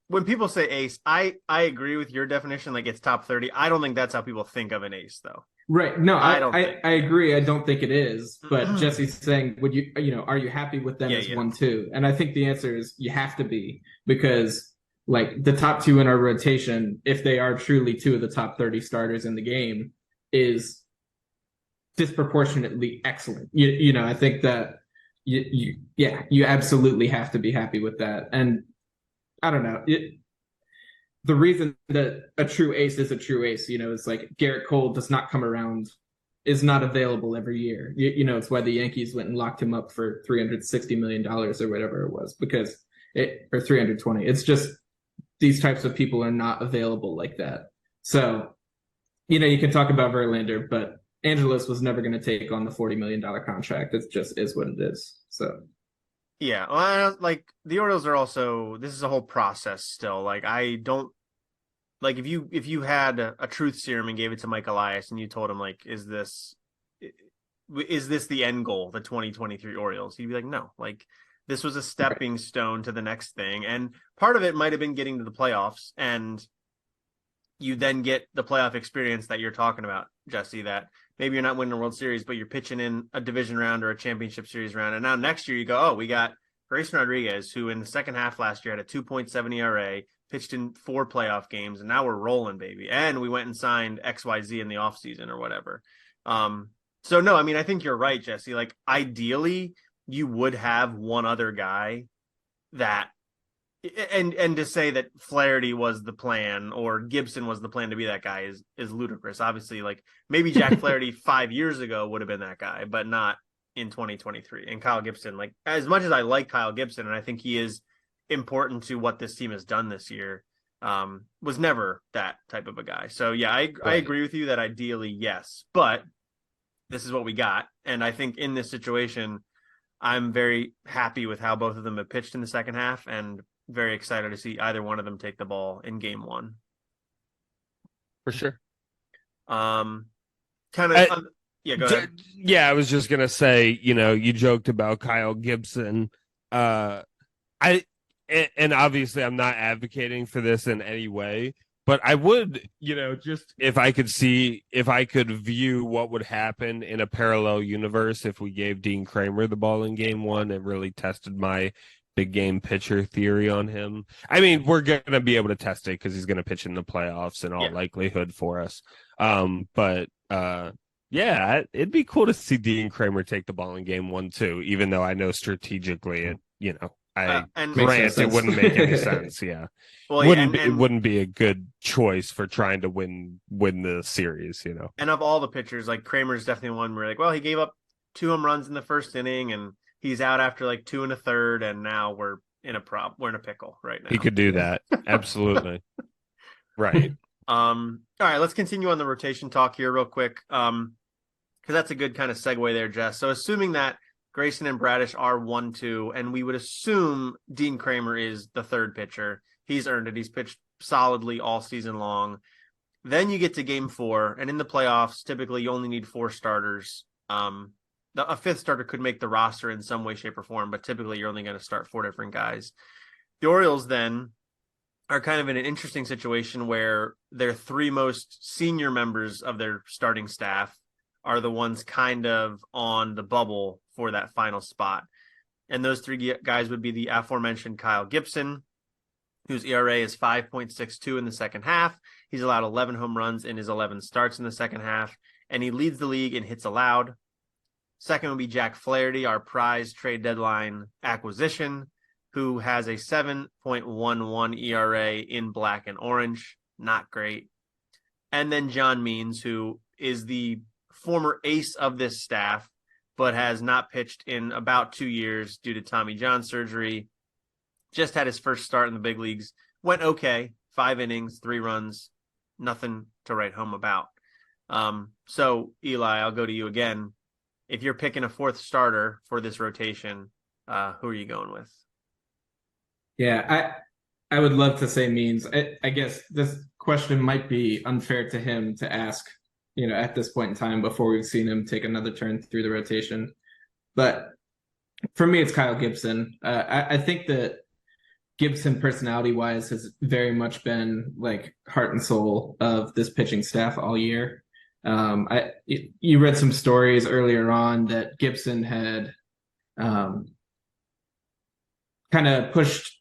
when people say ace, I agree with your definition, like it's top 30. I don't think that's how people think of an ace, though. Right. No, I agree. I don't think it is. But Jesse's saying, are you happy with them as 1-2? And I think the answer is you have to be, because like the top two in our rotation, if they are truly two of the top 30 starters in the game, is disproportionately excellent. I think that you absolutely have to be happy with that. And I don't know. The reason that a true ace is a true ace, is like Garrett Cole does not come around, is not available every year. It's why the Yankees went and locked him up for $360 million or whatever it was, or 320. It's just these types of people are not available like that. So, you can talk about Verlander, but Angelos was never going to take on the $40 million contract. It just is what it is. So. Yeah, well, like the Orioles are also, this is a whole process still. Like I don't, like if you had a truth serum and gave it to Mike Elias and you told him like, is this the end goal, the 2023 Orioles? He'd be like, no, like this was a stepping stone to the next thing. And part of it might've been getting to the playoffs, and you then get the playoff experience that you're talking about, Jesse, that maybe you're not winning a World Series, but you're pitching in a division round or a championship series round. And now next year you go, we got Grayson Rodriguez, who in the second half last year had a 2.7 ERA, pitched in 4 playoff games, and now we're rolling, baby. And we went and signed XYZ in the offseason or whatever. So no, I mean, I think you're right, Jesse. Like ideally you would have one other guy that, and to say that Flaherty was the plan or Gibson was the plan to be that guy is ludicrous. Obviously, like maybe Jack Flaherty 5 years ago would have been that guy, but not in 2023. And Kyle Gibson, like as much as I like Kyle Gibson, and I think he is important to what this team has done this year, was never that type of a guy. So yeah, I agree with you that ideally, yes, but this is what we got. And I think in this situation, I'm very happy with how both of them have pitched in the second half, and very excited to see either one of them take the ball in game one. For sure. Go ahead. Yeah, I was just gonna say, you joked about Kyle Gibson. And obviously I'm not advocating for this in any way, but I would, just if I could view what would happen in a parallel universe if we gave Dean Kramer the ball in game one and really tested my big game pitcher theory on him. I mean, we're going to be able to test it because he's going to pitch in the playoffs in all likelihood for us. Yeah, it'd be cool to see Dean Kramer take the ball in game one too, even though I know strategically it wouldn't make any sense. Yeah. Well, it wouldn't be a good choice for trying to win the series, And of all the pitchers, like Kramer's definitely one where like, well, he gave up 2 home runs in the first inning and he's out after like 2 1/3, and now we're in a pickle right now. He could do that. Absolutely. Right. All right, let's continue on the rotation talk here real quick. Because that's a good kind of segue there, Jess. So assuming that Grayson and Bradish are 1-2, and we would assume Dean Kramer is the third pitcher. He's earned it. He's pitched solidly all season long. Then you get to game 4, and in the playoffs, typically you only need 4 starters. A fifth starter could make the roster in some way, shape, or form, but typically you're only going to start 4 different guys. The Orioles then are kind of in an interesting situation where their 3 most senior members of their starting staff are the ones kind of on the bubble for that final spot. And those 3 guys would be the aforementioned Kyle Gibson, whose ERA is 5.62 in the second half. He's allowed 11 home runs in his 11 starts in the second half, and he leads the league in hits allowed. Second would be Jack Flaherty, our prize trade deadline acquisition, who has a 7.11 ERA in black and orange. Not great. And then John Means, who is the former ace of this staff, but has not pitched in about 2 years due to Tommy John surgery. Just had his first start in the big leagues. Went okay. 5 innings, 3 runs. Nothing to write home about. So, Eli, I'll go to you again. If you're picking a 4th starter for this rotation, who are you going with? Yeah, I would love to say Means. I guess this question might be unfair to him to ask, at this point in time before we've seen him take another turn through the rotation. But for me, it's Kyle Gibson. I think that Gibson, personality wise, has very much been like heart and soul of this pitching staff all year. You read some stories earlier on that Gibson had kind of pushed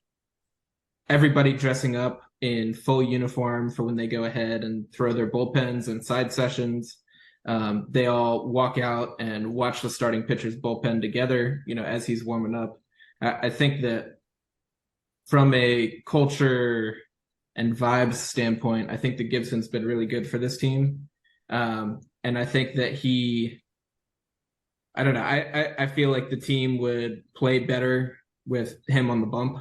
everybody dressing up in full uniform for when they go ahead and throw their bullpens and side sessions. They all walk out and watch the starting pitcher's bullpen together, as he's warming up. I think that from a culture and vibes standpoint, I think that Gibson's been really good for this team. And I think that I don't know, I feel like the team would play better with him on the bump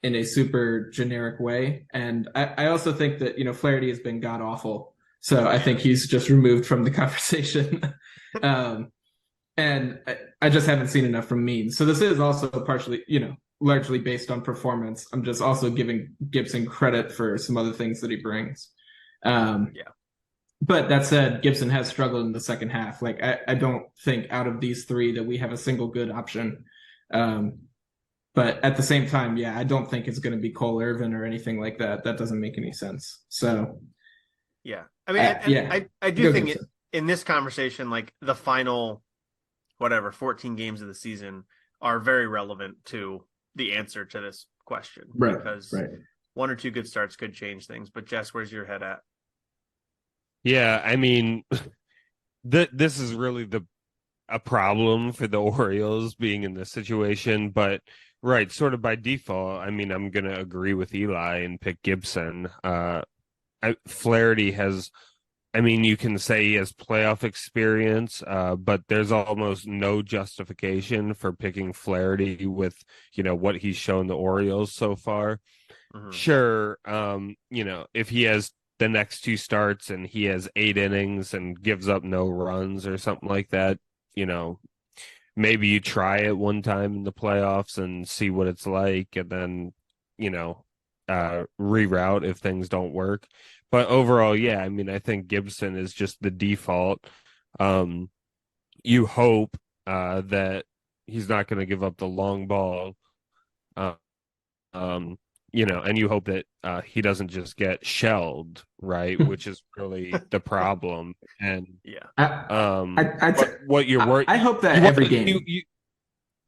in a super generic way. And I also think that, Flaherty has been god awful. So I think he's just removed from the conversation. And I just haven't seen enough from Means. So this is also partially, largely based on performance. I'm just also giving Gibson credit for some other things that he brings. But that said, Gibson has struggled in the second half. Like, I don't think out of these three that we have a single good option. But at the same time, I don't think it's going to be Cole Irvin or anything like that. That doesn't make any sense. So, I mean, I do think in this conversation, like the final, 14 games of the season are very relevant to the answer to this question. Right. Because one or two good starts could change things. But Jess, where's your head at? Yeah, I mean, this is really a problem for the Orioles being in this situation, but sort of by default, I mean, I'm going to agree with Eli and pick Gibson. Flaherty has, I mean, you can say he has playoff experience, but there's almost no justification for picking Flaherty with, what he's shown the Orioles so far. Mm-hmm. Sure, if he has the next two starts and he has 8 innings and gives up no runs or something like that, maybe you try it one time in the playoffs and see what it's like, and then, reroute if things don't work. But overall, I mean, I think Gibson is just the default. You hope that he's not going to give up the long ball, and you hope that he doesn't just get shelled, right? Which is really the problem. And what you're worried, I hope that every game,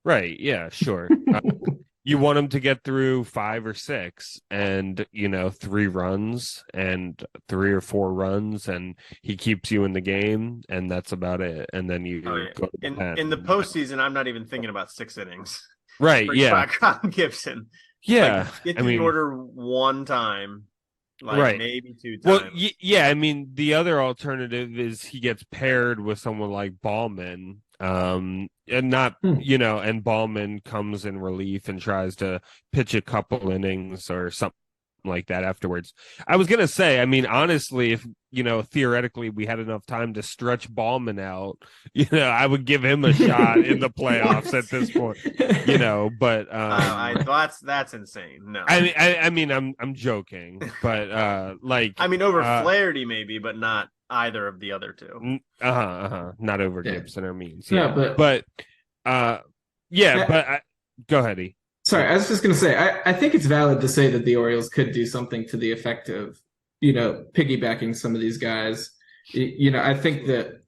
right? Yeah, sure. You want him to get through 5 or 6 and, 3 runs and 3 or 4 runs, and he keeps you in the game, and that's about it. And then you go to in the postseason, I'm not even thinking about 6 innings. Right. Gibson. Yeah. Get to the order one time, maybe 2 times. Well, I mean, the other alternative is he gets paired with someone like Ballman, and not, and Ballman comes in relief and tries to pitch a couple innings or something like that afterwards. I was gonna say, I mean, honestly, if theoretically we had enough time to stretch Ballman out, I would give him a shot in the playoffs at this point, but that's insane. No, I mean I'm joking, but over Flaherty maybe, but not either of the other two. Not over Gibson or Means. But go ahead, E. Sorry, I was just going to say, I think it's valid to say that the Orioles could do something to the effect of, piggybacking some of these guys. I think that,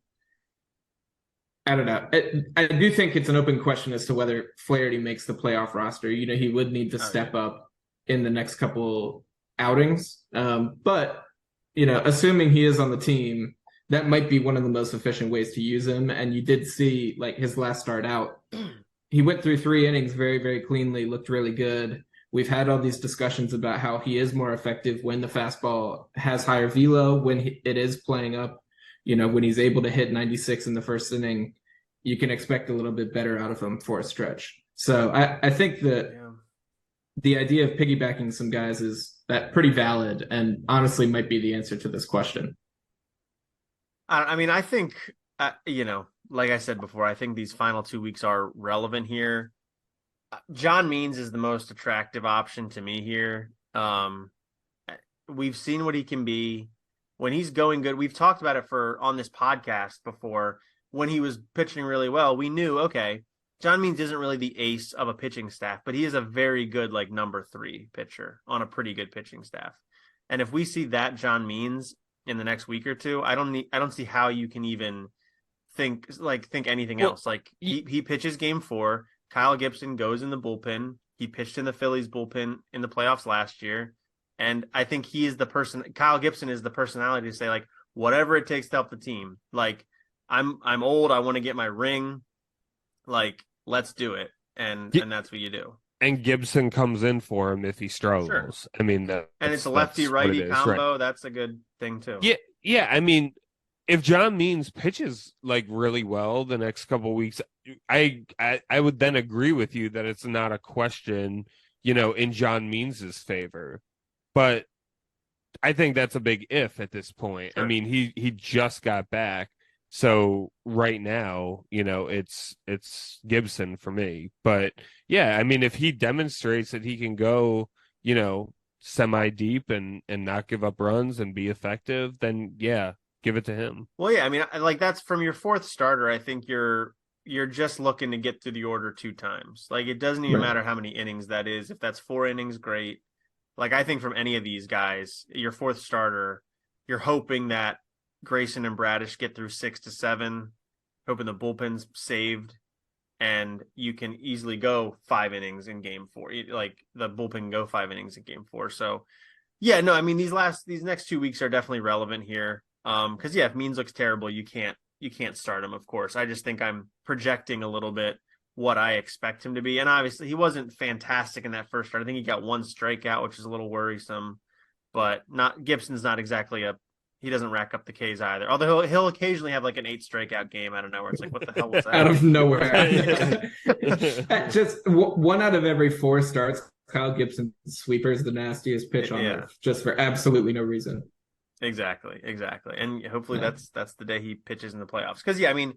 I don't know. I do think it's an open question as to whether Flaherty makes the playoff roster. He would need to step up in the next couple outings. But, assuming he is on the team, that might be one of the most efficient ways to use him. And you did see, like, his last start out. He went through 3 innings very, very cleanly, looked really good. We've had all these discussions about how he is more effective when the fastball has higher velo, when it is playing up. When he's able to hit 96 in the first inning, you can expect a little bit better out of him for a stretch. So I think that the idea of piggybacking some guys is that pretty valid and honestly might be the answer to this question. I mean, I think, like I said before, I think these final 2 weeks are relevant here. John Means is the most attractive option to me here. We've seen what he can be when he's going good. We've talked about it on this podcast before. When he was pitching really well, we knew, okay, John Means isn't really the ace of a pitching staff, but he is a very good like number 3 pitcher on a pretty good pitching staff. And if we see that John Means in the next week or two, I don't see how you can even think anything else. Like he pitches game 4. Kyle Gibson goes in the bullpen. He pitched in the Phillies bullpen in the playoffs last year. And I think he is the person. Kyle Gibson is the personality to say, like, whatever it takes to help the team. Like, I'm old. I want to get my ring. Like, let's do it. And that's what you do. And Gibson comes in for him if he struggles. Sure. I mean, and it's a lefty-righty combo. Right. That's a good thing too. Yeah. I mean, if John Means pitches like really well the next couple of weeks, I would then agree with you that it's not a question, in John Means's favor. But I think that's a big if at this point. Sure. I mean, he just got back. So right now, it's Gibson for me. But yeah, I mean, if he demonstrates that he can go, semi deep and not give up runs and be effective, then yeah, give it to him. Well, yeah, I mean, like that's from your 4th starter. I think you're just looking to get through the order 2 times. Like it doesn't even matter how many innings that is. If that's 4 innings, great. Like I think from any of these guys, your 4th starter, you're hoping that Grayson and Bradish get through 6 to 7, hoping the bullpen's saved, and you can easily go 5 innings in game 4. Like the bullpen can go 5 innings in game 4. So yeah, no, I mean these next 2 weeks are definitely relevant here. Because if Means looks terrible, you can't start him, of course. I just think I'm projecting a little bit what I expect him to be. And obviously he wasn't fantastic in that first start. I think he got 1 strikeout, which is a little worrisome, but Gibson's not exactly he doesn't rack up the Ks either. Although he'll occasionally have like an 8 strikeout game out of nowhere. It's like, what the hell was that? Out of nowhere. Just 1 out of every 4 starts, Kyle Gibson sweeper is the nastiest pitch on earth, just for absolutely no reason. Exactly. And hopefully that's the day he pitches in the playoffs. Because I mean,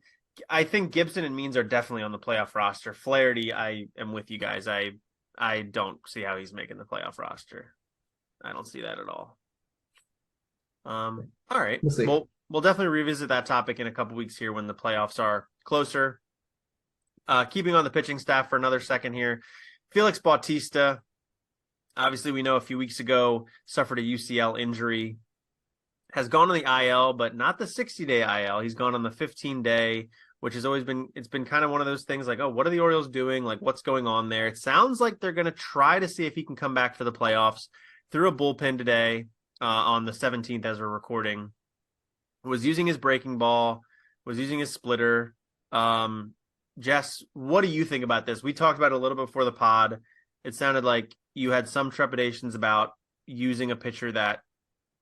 I think Gibson and Means are definitely on the playoff roster. Flaherty, I am with you guys. I don't see how he's making the playoff roster. I don't see that at all. All right. We'll definitely revisit that topic in a couple weeks here when the playoffs are closer. Keeping on the pitching staff for another second here, Felix Bautista. Obviously, we know a few weeks ago suffered a UCL injury. Has gone on the IL, but not the 60-day IL. He's gone on the 15-day, which has always been, it's been kind of one of those things like, oh, what are the Orioles doing? Like, what's going on there? It sounds like they're going to try to see if he can come back for the playoffs through a bullpen today on the 17th as we're recording. Was using his breaking ball, was using his splitter. Jess, what do you think about this? We talked about it a little bit before the pod. It sounded like you had some trepidations about using a pitcher that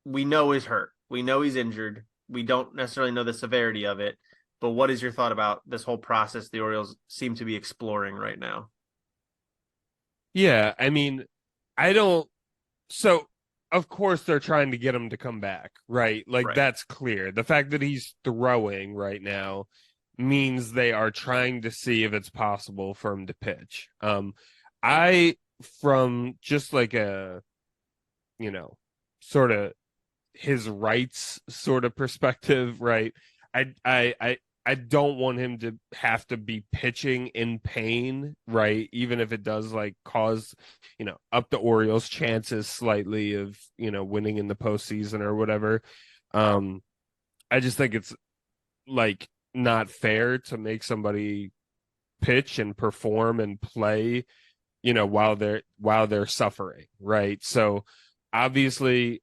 we know is hurt. We know he's injured. We don't necessarily know the severity of it, but what is your thought about this whole process the Orioles seem to be exploring right now? Yeah, I mean, so of course they're trying to get him to come back, right? Like that's clear. The fact that he's throwing right now means they are trying to see if it's possible for him to pitch. From just like a, sort of his rights sort of perspective, right? I don't want him to have to be pitching in pain, right? Even if it does like cause, up the Orioles' chances slightly of, winning in the postseason or whatever. I just think it's like not fair to make somebody pitch and perform and play, while they're suffering, right? So obviously,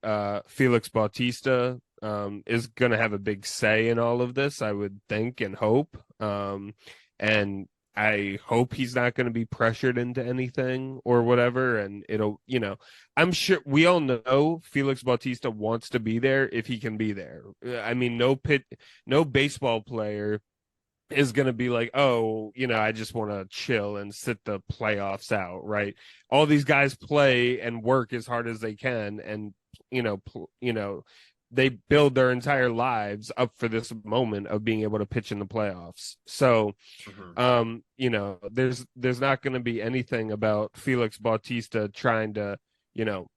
Felix Bautista is going to have a big say in all of this, I would think and hope. And I hope he's not going to be pressured into anything or whatever. And it'll, I'm sure we all know Felix Bautista wants to be there if he can be there. I mean, no baseball player is going to be like, oh, I just want to chill and sit the playoffs out, right? All these guys play and work as hard as they can and, they build their entire lives up for this moment of being able to pitch in the playoffs. So, you know, there's not going to be anything about Felix Bautista trying to, you know,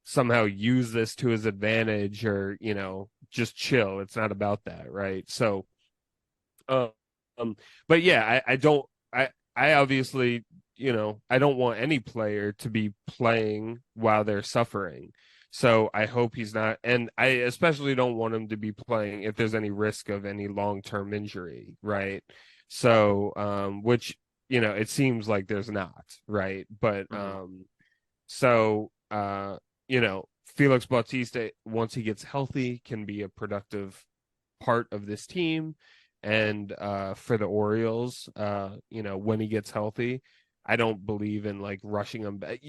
somehow use this to his advantage or, you know, just chill. It's not about that, right? So, but yeah, I obviously, you know, I don't want any player to be playing while they're suffering. So I hope he's not, and I especially don't want him to be playing if there's any risk of any long-term injury, right? So, which, you know, it seems like there's not, right? But, so, you know, Felix Bautista, once he gets healthy, can be a productive part of this team. And for the Orioles, you know, when he gets healthy, I don't believe in like rushing him back.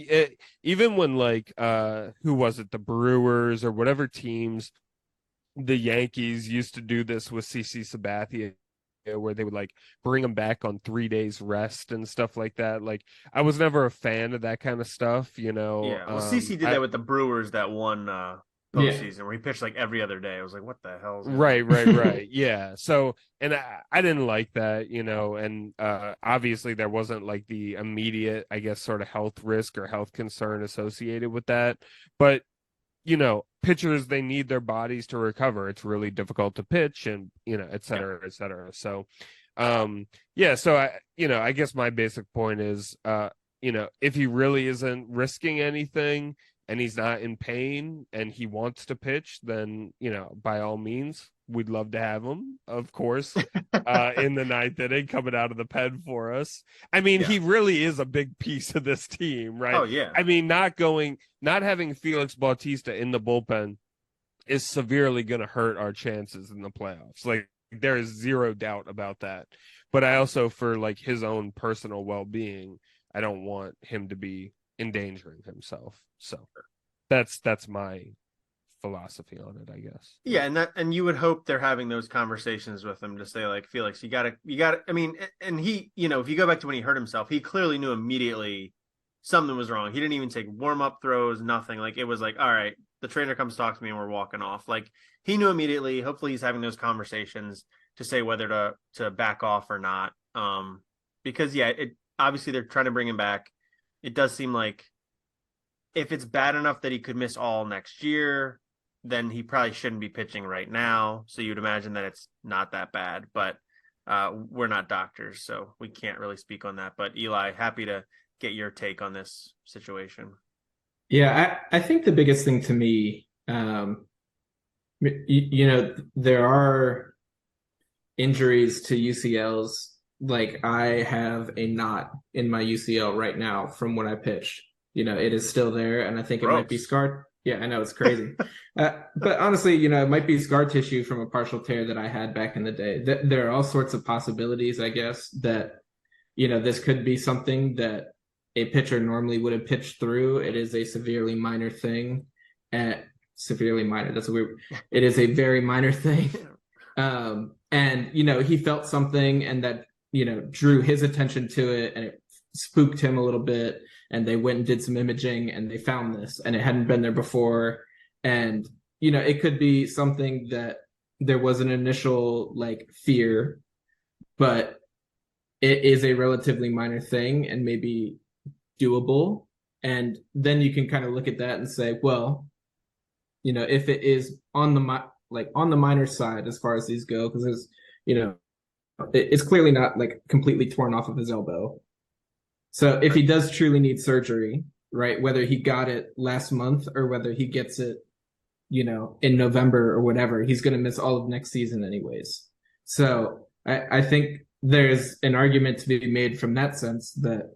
Even when like who was it, the Brewers or whatever teams, the Yankees used to do this with CC Sabathia, where they would like bring him back on 3 days rest and stuff like that. Like I was never a fan of that kind of stuff, you know. Yeah, well, CC did that with the Brewers that won postseason, where he pitched like every other day. I was like, what the hell? Right. Yeah. So, and I didn't like that, you know, and obviously there wasn't like the immediate, I guess, sort of health risk or health concern associated with that. But, you know, pitchers, they need their bodies to recover. It's really difficult to pitch and, you know, et cetera, et cetera. So, yeah, so I guess my basic point is, you know, if he really isn't risking anything, and he's not in pain and he wants to pitch, then, you know, by all means, we'd love to have him, of course, in the ninth inning coming out of the pen for us. I mean, he really is a big piece of this team, right? Oh, yeah. I mean, not having Felix Bautista in the bullpen is severely going to hurt our chances in the playoffs. Like, there is zero doubt about that. But I also, for like his own personal well-being, I don't want him to be endangering himself. So that's my philosophy on it, I guess. Yeah, and you would hope they're having those conversations with him to say like, Felix, you gotta I mean, and he, you know, if you go back to when he hurt himself, he clearly knew immediately something was wrong. He didn't even take warm-up throws, nothing. Like it was like, all right, the trainer comes talk to me and we're walking off. Like he knew immediately. Hopefully he's having those conversations to say whether to back off or not. Because it obviously they're trying to bring him back. It does seem like if it's bad enough that he could miss all next year, then he probably shouldn't be pitching right now. So you'd imagine that it's not that bad, but we're not doctors, so we can't really speak on that. But Eli, happy to get your take on this situation. Yeah, I think the biggest thing to me, you know, there are injuries to UCLs. Like I have a knot in my UCL right now from when I pitched. You know, it is still there, and I think it might be scarred. Yeah, I know, it's crazy. But honestly, you know, it might be scar tissue from a partial tear that I had back in the day. There are all sorts of possibilities, I guess, that, you know, this could be something that a pitcher normally would have pitched through. It is a severely minor thing. Severely minor, that's weird. It is a very minor thing. And, you know, he felt something and that, you know, drew his attention to it and it spooked him a little bit. And they went and did some imaging and they found this and it hadn't been there before. And, you know, it could be something that there was an initial like fear, but it is a relatively minor thing and maybe doable. And then you can kind of look at that and say, well, you know, if it is on the minor side as far as these go, because there's, you know, it's clearly not like completely torn off of his elbow. So if he does truly need surgery, right, whether he got it last month or whether he gets it, you know, in November or whatever, he's going to miss all of next season anyways. So I think there's an argument to be made from that sense that,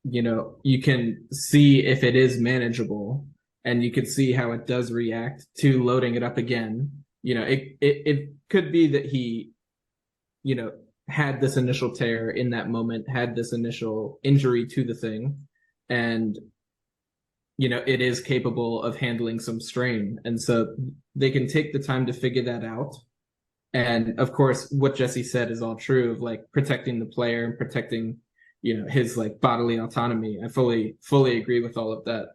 you know, you can see if it is manageable and you can see how it does react to loading it up again. You know, it could be that he, you know, had this initial tear in that moment, had this initial injury to the thing, and, you know, it is capable of handling some strain. And so they can take the time to figure that out. And of course, what Jesse said is all true of like protecting the player and protecting, you know, his like bodily autonomy. I fully agree with all of that.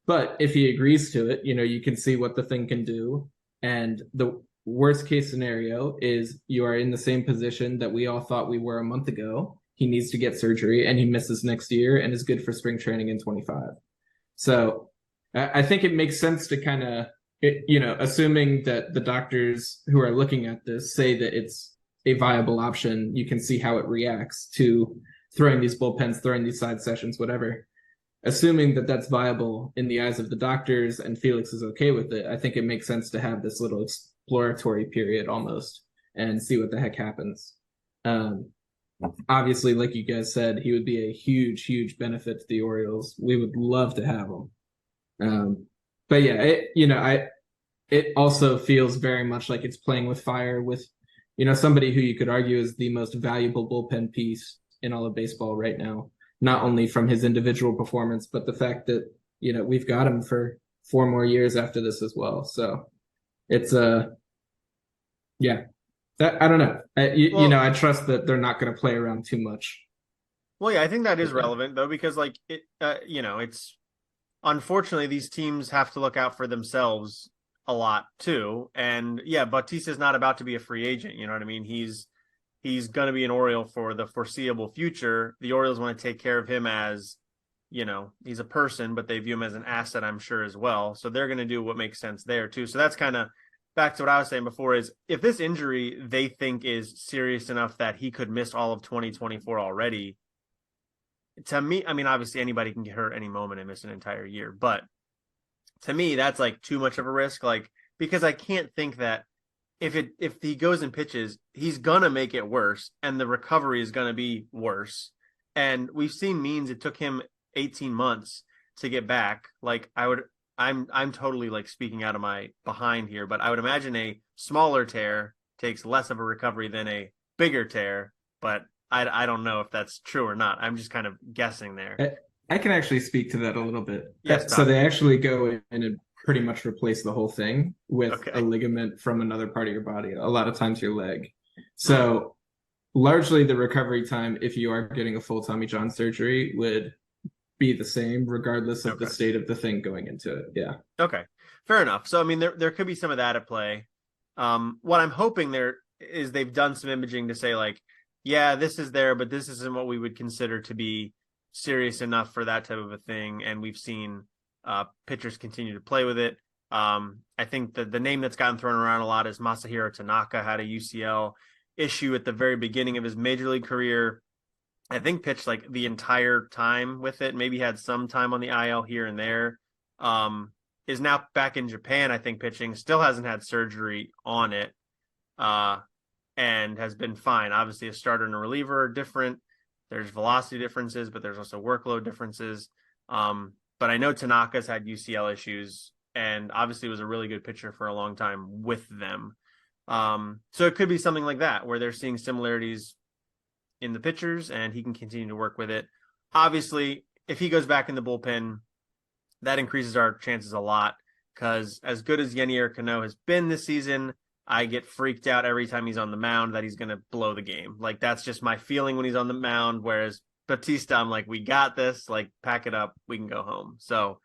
But if he agrees to it, you know, you can see what the thing can do. And the worst case scenario is you are in the same position that we all thought we were a month ago. He needs to get surgery and he misses next year and is good for spring training in 25. So I think it makes sense to kind of, assuming that the doctors who are looking at this say that it's a viable option, you can see how it reacts to throwing these bullpens, throwing these side sessions, whatever. Assuming that that's viable in the eyes of the doctors and Felix is okay with it, I think it makes sense to have this little exploratory period almost and see what the heck happens. Obviously, like you guys said, he would be a huge, huge benefit to the Orioles. We would love to have him. But yeah, it also feels very much like it's playing with fire with, somebody who you could argue is the most valuable bullpen piece in all of baseball right now. Not only from his individual performance, but the fact that, we've got him for 4 more years after this as well. So it's yeah, I don't know. I trust that they're not going to play around too much. Well, yeah, I think that is relevant though, because like it's unfortunately these teams have to look out for themselves a lot too. And yeah, Bautista's not about to be a free agent. You know what I mean? He's going to be an Oriole for the foreseeable future. The Orioles want to take care of him as, he's a person, but they view him as an asset, I'm sure, as well. So they're going to do what makes sense there, too. So that's kind of back to what I was saying before is if this injury they think is serious enough that he could miss all of 2024 already, to me, I mean, obviously anybody can get hurt any moment and miss an entire year. But to me, that's like too much of a risk, like, because I can't think that if he goes and pitches, he's gonna make it worse, and the recovery is gonna be worse. And we've seen means it took him 18 months to get back. Like I'm totally like speaking out of my behind here, but I would imagine a smaller tear takes less of a recovery than a bigger tear. But I don't know if that's true or not. I'm just kind of guessing there. I can actually speak to that a little bit. Yes, so they actually go in and pretty much replace the whole thing with a ligament from another part of your body, a lot of times your leg. So largely the recovery time, if you are getting a full Tommy John surgery, would be the same regardless of the state of the thing going into it. Yeah. Okay. Fair enough. So, I mean, there could be some of that at play. What I'm hoping there is they've done some imaging to say like, yeah, this is there, but this isn't what we would consider to be serious enough for that type of a thing. And we've seen pitchers continue to play with it. I think that the name that's gotten thrown around a lot is Masahiro Tanaka, had a UCL issue at the very beginning of his major league career. I think pitched like the entire time with it, maybe had some time on the IL here and there. Is now back in Japan, I think, pitching, still hasn't had surgery on it, and has been fine. Obviously, a starter and a reliever are different. There's velocity differences, but there's also workload differences. But I know Tanaka's had UCL issues and obviously was a really good pitcher for a long time with them. So it could be something like that where they're seeing similarities in the pitchers and he can continue to work with it. Obviously, if he goes back in the bullpen, that increases our chances a lot because as good as Yenier Cano has been this season, I get freaked out every time he's on the mound that he's going to blow the game. Like that's just my feeling when he's on the mound. Whereas Bautista, I'm like, we got this, like pack it up. We can go home. So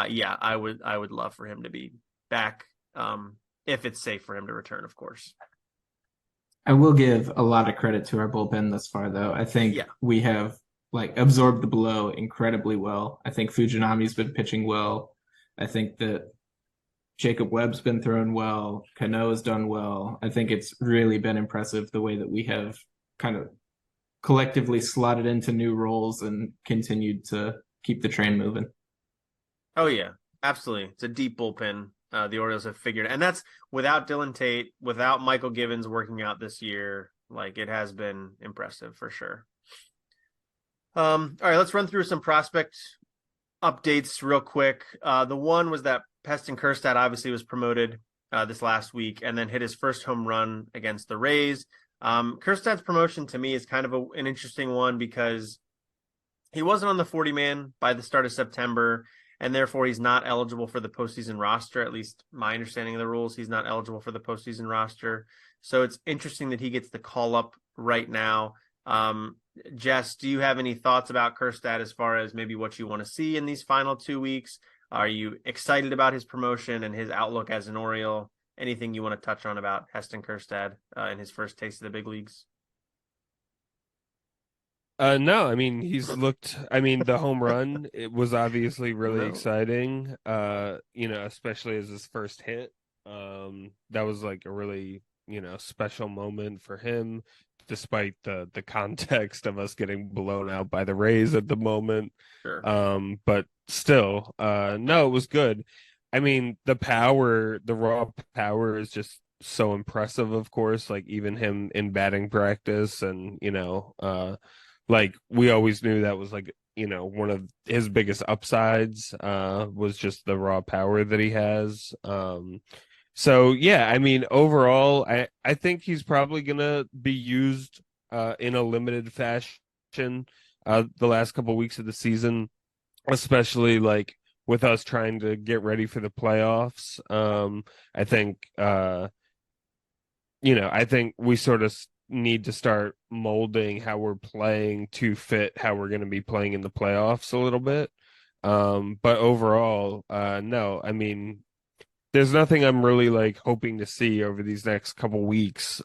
yeah, I would love for him to be back. If it's safe for him to return, of course. I will give a lot of credit to our bullpen thus far though. I think we have like absorbed the blow incredibly well. I think Fujinami's been pitching well. I think that Jacob Webb's been thrown well. Cano has done well. I think it's really been impressive the way that we have kind of collectively slotted into new roles and continued to keep the train moving. Oh, yeah, absolutely. It's a deep bullpen. The Orioles have figured, and that's without Dylan Tate, without Michael Givens working out this year. Like it has been impressive for sure. All right, let's run through some prospect updates real quick. The one was that Preston Kjerstad obviously was promoted this last week and then hit his first home run against the Rays. Kjerstad's promotion to me is kind of an interesting one because he wasn't on the 40-man by the start of September, and therefore he's not eligible for the postseason roster. At least my understanding of the rules, he's not eligible for the postseason roster. So it's interesting that he gets the call up right now. Jess, do you have any thoughts about Kjerstad as far as maybe what you want to see in these final 2 weeks? Are you excited about his promotion and his outlook as an Oriole? anything you want to touch on about Heston Kjerstad in his first taste of the big leagues? No, I mean the home run, it was obviously really exciting. Especially as his first hit. That was like a really, special moment for him, despite the context of us getting blown out by the Rays at the moment. Sure. But still, no, it was good. I mean, the raw power is just so impressive, of course, like even him in batting practice and, like we always knew that was like, one of his biggest upsides was just the raw power that he has. So yeah, I mean overall I think he's probably gonna be used in a limited fashion the last couple of weeks of the season, especially like with us trying to get ready for the playoffs. I think I think we sort of need to start molding how we're playing to fit how we're going to be playing in the playoffs a little bit. But overall, no, I mean, there's nothing I'm really like hoping to see over these next couple weeks.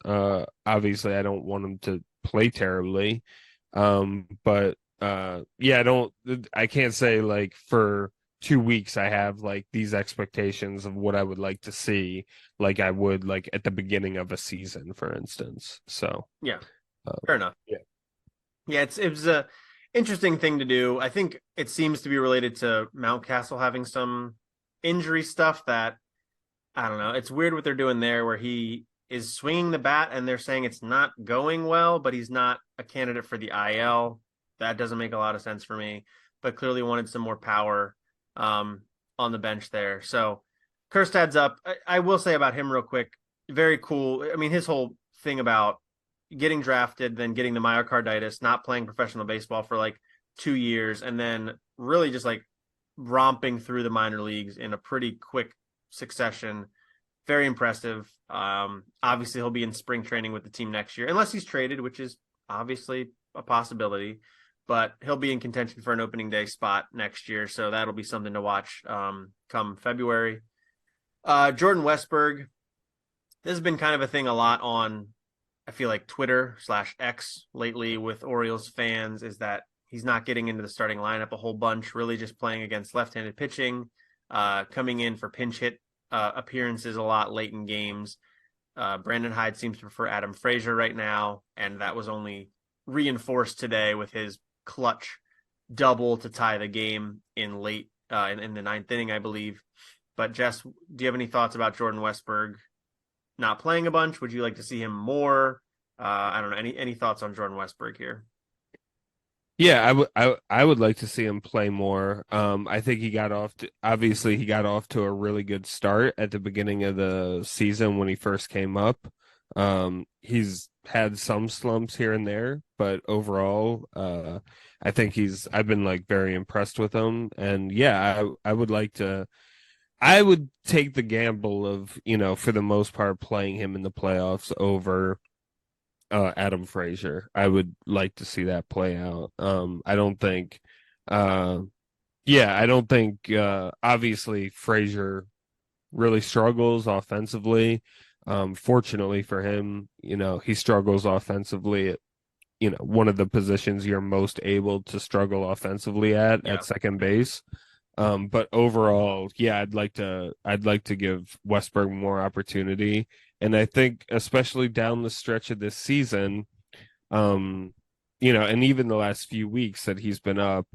Obviously, I don't want him to play terribly. But yeah, I can't say like for 2 weeks I have like these expectations of what I would like to see, like I would like at the beginning of a season, for instance. So yeah, fair enough. Yeah, it was a interesting thing to do. I think it seems to be related to Mountcastle having some injury stuff that I don't know. It's weird what they're doing there, where he is swinging the bat and they're saying it's not going well, but he's not a candidate for the IL. That doesn't make a lot of sense for me, but clearly wanted some more power on the bench there. So Kjerstad's up. I will say about him real quick, very cool. I mean, his whole thing about getting drafted, then getting the myocarditis, not playing professional baseball for like 2 years, and then really just like romping through the minor leagues in a pretty quick succession. Very impressive. Obviously, he'll be in spring training with the team next year, unless he's traded, which is obviously a possibility. But he'll be in contention for an opening day spot next year, so that'll be something to watch come February. Jordan Westburg, this has been kind of a thing a lot on, I feel like, Twitter/X lately with Orioles fans, is that he's not getting into the starting lineup a whole bunch, really just playing against left-handed pitching, coming in for pinch hit appearances a lot late in games. Brandon Hyde seems to prefer Adam Frazier right now, and that was only reinforced today with his clutch double to tie the game in late in the ninth inning, I believe. But Jess, do you have any thoughts about Jordan Westburg not playing a bunch? Would you like to see him more? I don't know. Any thoughts on Jordan Westburg here? Yeah, I would like to see him play more. I think he got off to a really good start at the beginning of the season when he first came up. He's had some slumps here and there, but overall, I think I've been like very impressed with him. And yeah, I would take the gamble of, for the most part, playing him in the playoffs over Adam Frazier. I would like to see that play out. I don't think, obviously Frazier really struggles offensively. Fortunately for him, he struggles offensively at, one of the positions you're most able to struggle offensively at second base. But overall, yeah, I'd like to give Westburg more opportunity. And I think especially down the stretch of this season, and even the last few weeks that he's been up,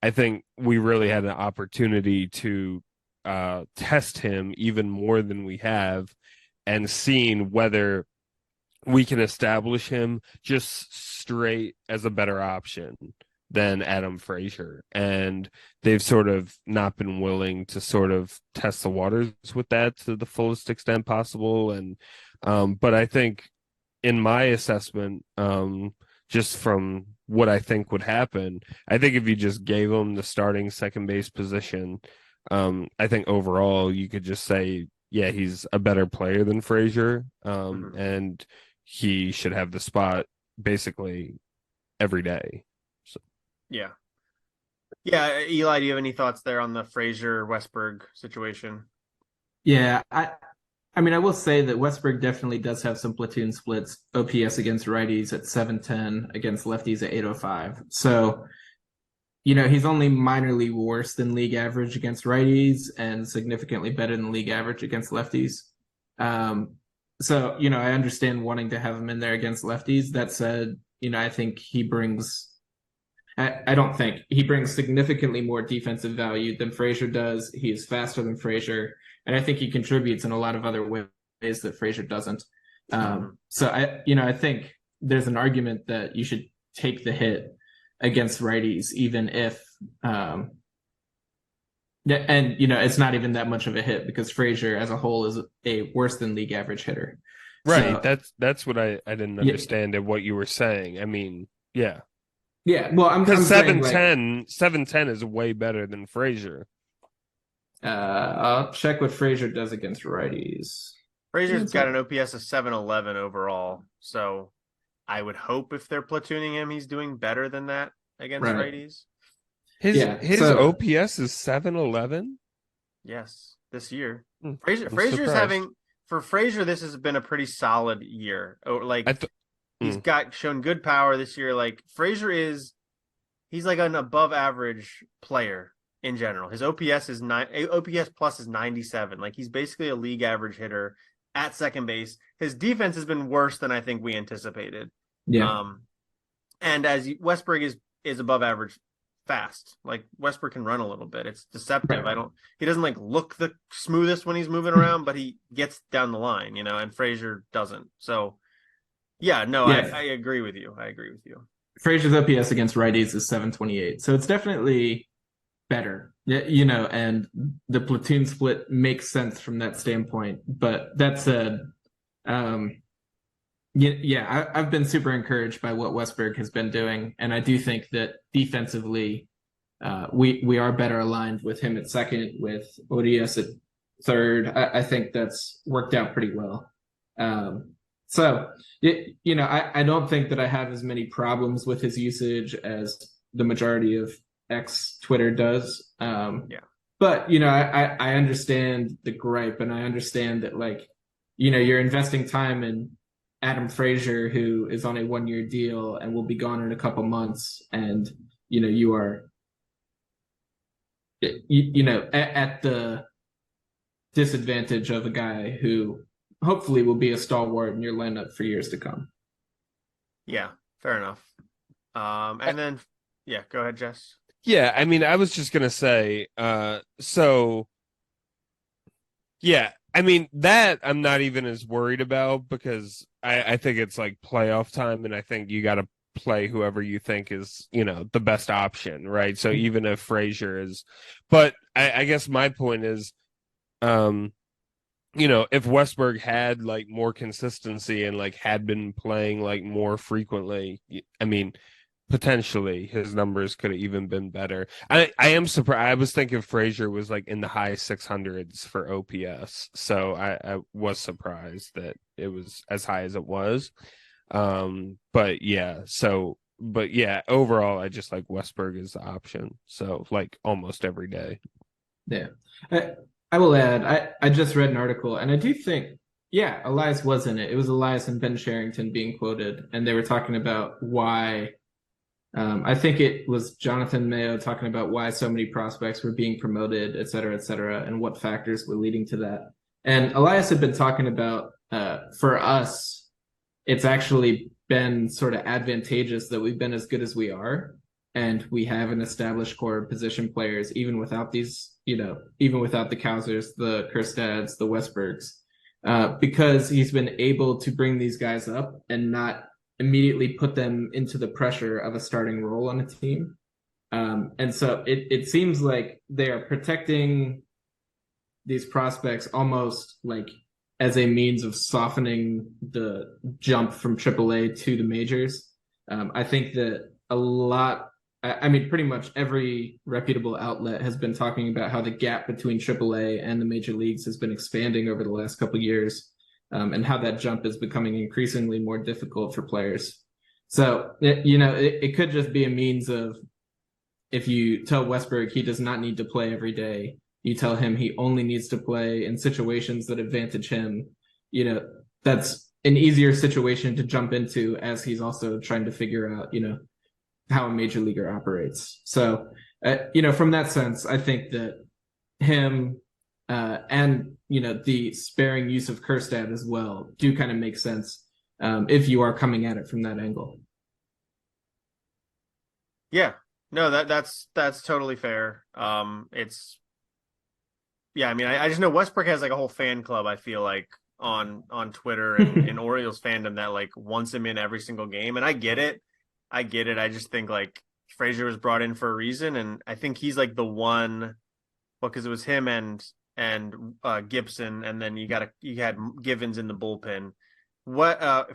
I think we really had an opportunity to test him even more than we have, and seeing whether we can establish him just straight as a better option than Adam Frazier. And they've sort of not been willing to sort of test the waters with that to the fullest extent possible. And but I think in my assessment, just from what I think would happen, I think if you just gave him the starting second base position, I think overall you could just say, yeah, he's a better player than Frazier, and he should have the spot basically every day. So. Yeah. Eli, do you have any thoughts there on the Frazier Westburg situation? Yeah, I mean, I will say that Westberg definitely does have some platoon splits. OPS against righties at 710, against lefties at 805. So, he's only minorly worse than league average against righties and significantly better than league average against lefties. So, I understand wanting to have him in there against lefties. That said, I think he brings. I don't think he brings significantly more defensive value than Frazier does. He is faster than Frazier, and I think he contributes in a lot of other ways that Frazier doesn't. So I think there's an argument that you should take the hit against righties, even if, and it's not even that much of a hit because Frazier as a whole is a worse than league average hitter. Right. So, that's what I didn't understand of what you were saying. I mean, yeah. Yeah, well, I'm 710 is way better than Frazier. I'll check what Frazier does against righties. Frazier's got an OPS of 711 overall, so I would hope if they're platooning him, he's doing better than that against righties. His OPS is 711. Yes, this year. Frazier's having for Frazier. This has been a pretty solid year. He's shown good power this year. Like he's like an above average player in general. His OPS plus is 97. Like he's basically a league average hitter at second base. His defense has been worse than I think we anticipated. Yeah. And as Westberg is above average fast. Like Westberg can run a little bit. It's deceptive. Right. He doesn't like look the smoothest when he's moving around, but he gets down the line, and Frazier doesn't. So yeah, no, yeah. I agree with you. Frazier's OPS against righties is 728. So it's definitely better, and the platoon split makes sense from that standpoint. But that said, I've been super encouraged by what Westberg has been doing. And I do think that defensively, we are better aligned with him at second, with ODS at third. I think that's worked out pretty well. So, I don't think that I have as many problems with his usage as the majority of Twitter does. But, I understand the gripe, and I understand that, you're investing time in Adam Frazier, who is on a 1-year deal and will be gone in a couple months. And, you are, at the disadvantage of a guy who hopefully will be a stalwart in your lineup for years to come. Yeah, fair enough. And then, go ahead, Jess. Yeah, I mean, I was just going to say, that I'm not even as worried about because I think it's like playoff time, and I think you got to play whoever you think is, the best option, right? So even if Frazier is, but I guess my point is, if Westberg had like more consistency and like had been playing like more frequently, I mean, potentially his numbers could have even been better. I am surprised. I was thinking Frazier was like in the high 600s for OPS, so I was surprised that it was as high as it was. But overall, I just like Westberg as the option. So like almost every day. Yeah. I will add, I just read an article, and I do think, Elias was in it. It was Elias and Ben Sherrington being quoted, and they were talking about why, I think it was Jonathan Mayo talking about why so many prospects were being promoted, et cetera, and what factors were leading to that. And Elias had been talking about, for us, it's actually been sort of advantageous that we've been as good as we are, and we have an established core of position players, even without these, even without the Kausers, the Kerstads, the Westbergs, because he's been able to bring these guys up and not immediately put them into the pressure of a starting role on a team. And so it seems like they are protecting these prospects almost like as a means of softening the jump from AAA to the majors. I think that pretty much every reputable outlet has been talking about how the gap between AAA and the major leagues has been expanding over the last couple of years, and how that jump is becoming increasingly more difficult for players. So, it could just be a means of, if you tell Westberg he does not need to play every day, You tell him he only needs to play in situations that advantage him. That's an easier situation to jump into as he's also trying to figure out, how a major leaguer operates. So, from that sense, I think that him and, the sparing use of Kjerstad as well do kind of make sense if you are coming at it from that angle. Yeah, no, that's totally fair. It's yeah, I mean, I just know Westbrook has like a whole fan club, I feel like, on Twitter and Orioles fandom that like wants him in every single game. And I get it. I just think like Frazier was brought in for a reason, and I think he's like the one, well, because it was him and Gibson, and then you had Givens in the bullpen.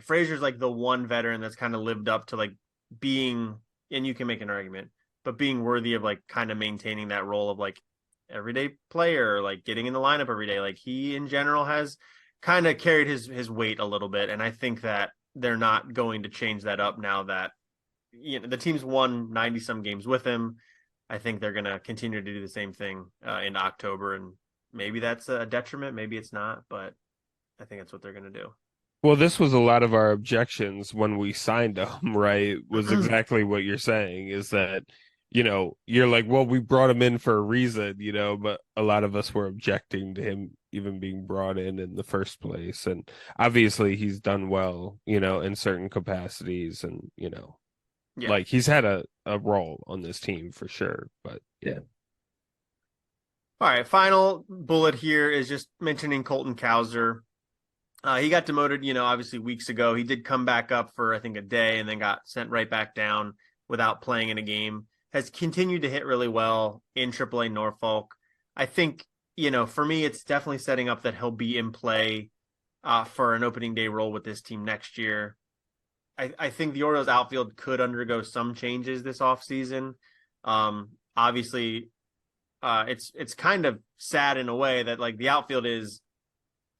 Frazier's like the one veteran that's kind of lived up to like being, and you can make an argument, but being worthy of like kind of maintaining that role of like everyday player, like getting in the lineup every day. Like he in general has kind of carried his weight a little bit, and I think that they're not going to change that up now that the team's won 90 some games with him. I think they're going to continue to do the same thing in October, and maybe that's a detriment, maybe it's not, but I think that's what they're going to do. Well, this was a lot of our objections when we signed him, right? Was exactly what you're saying, is that, you're like, well, we brought him in for a reason, but a lot of us were objecting to him even being brought in the first place. And obviously he's done well, in certain capacities, and, like he's had a role on this team for sure, but yeah. All right, final bullet here is just mentioning Colton Cowser. He got demoted, obviously weeks ago. He did come back up for, I think, a day and then got sent right back down without playing in a game. Has continued to hit really well in AAA Norfolk. I think, for me, it's definitely setting up that he'll be in play for an opening day role with this team next year. I think the Orioles outfield could undergo some changes this offseason. Obviously, it's kind of sad in a way that like the outfield is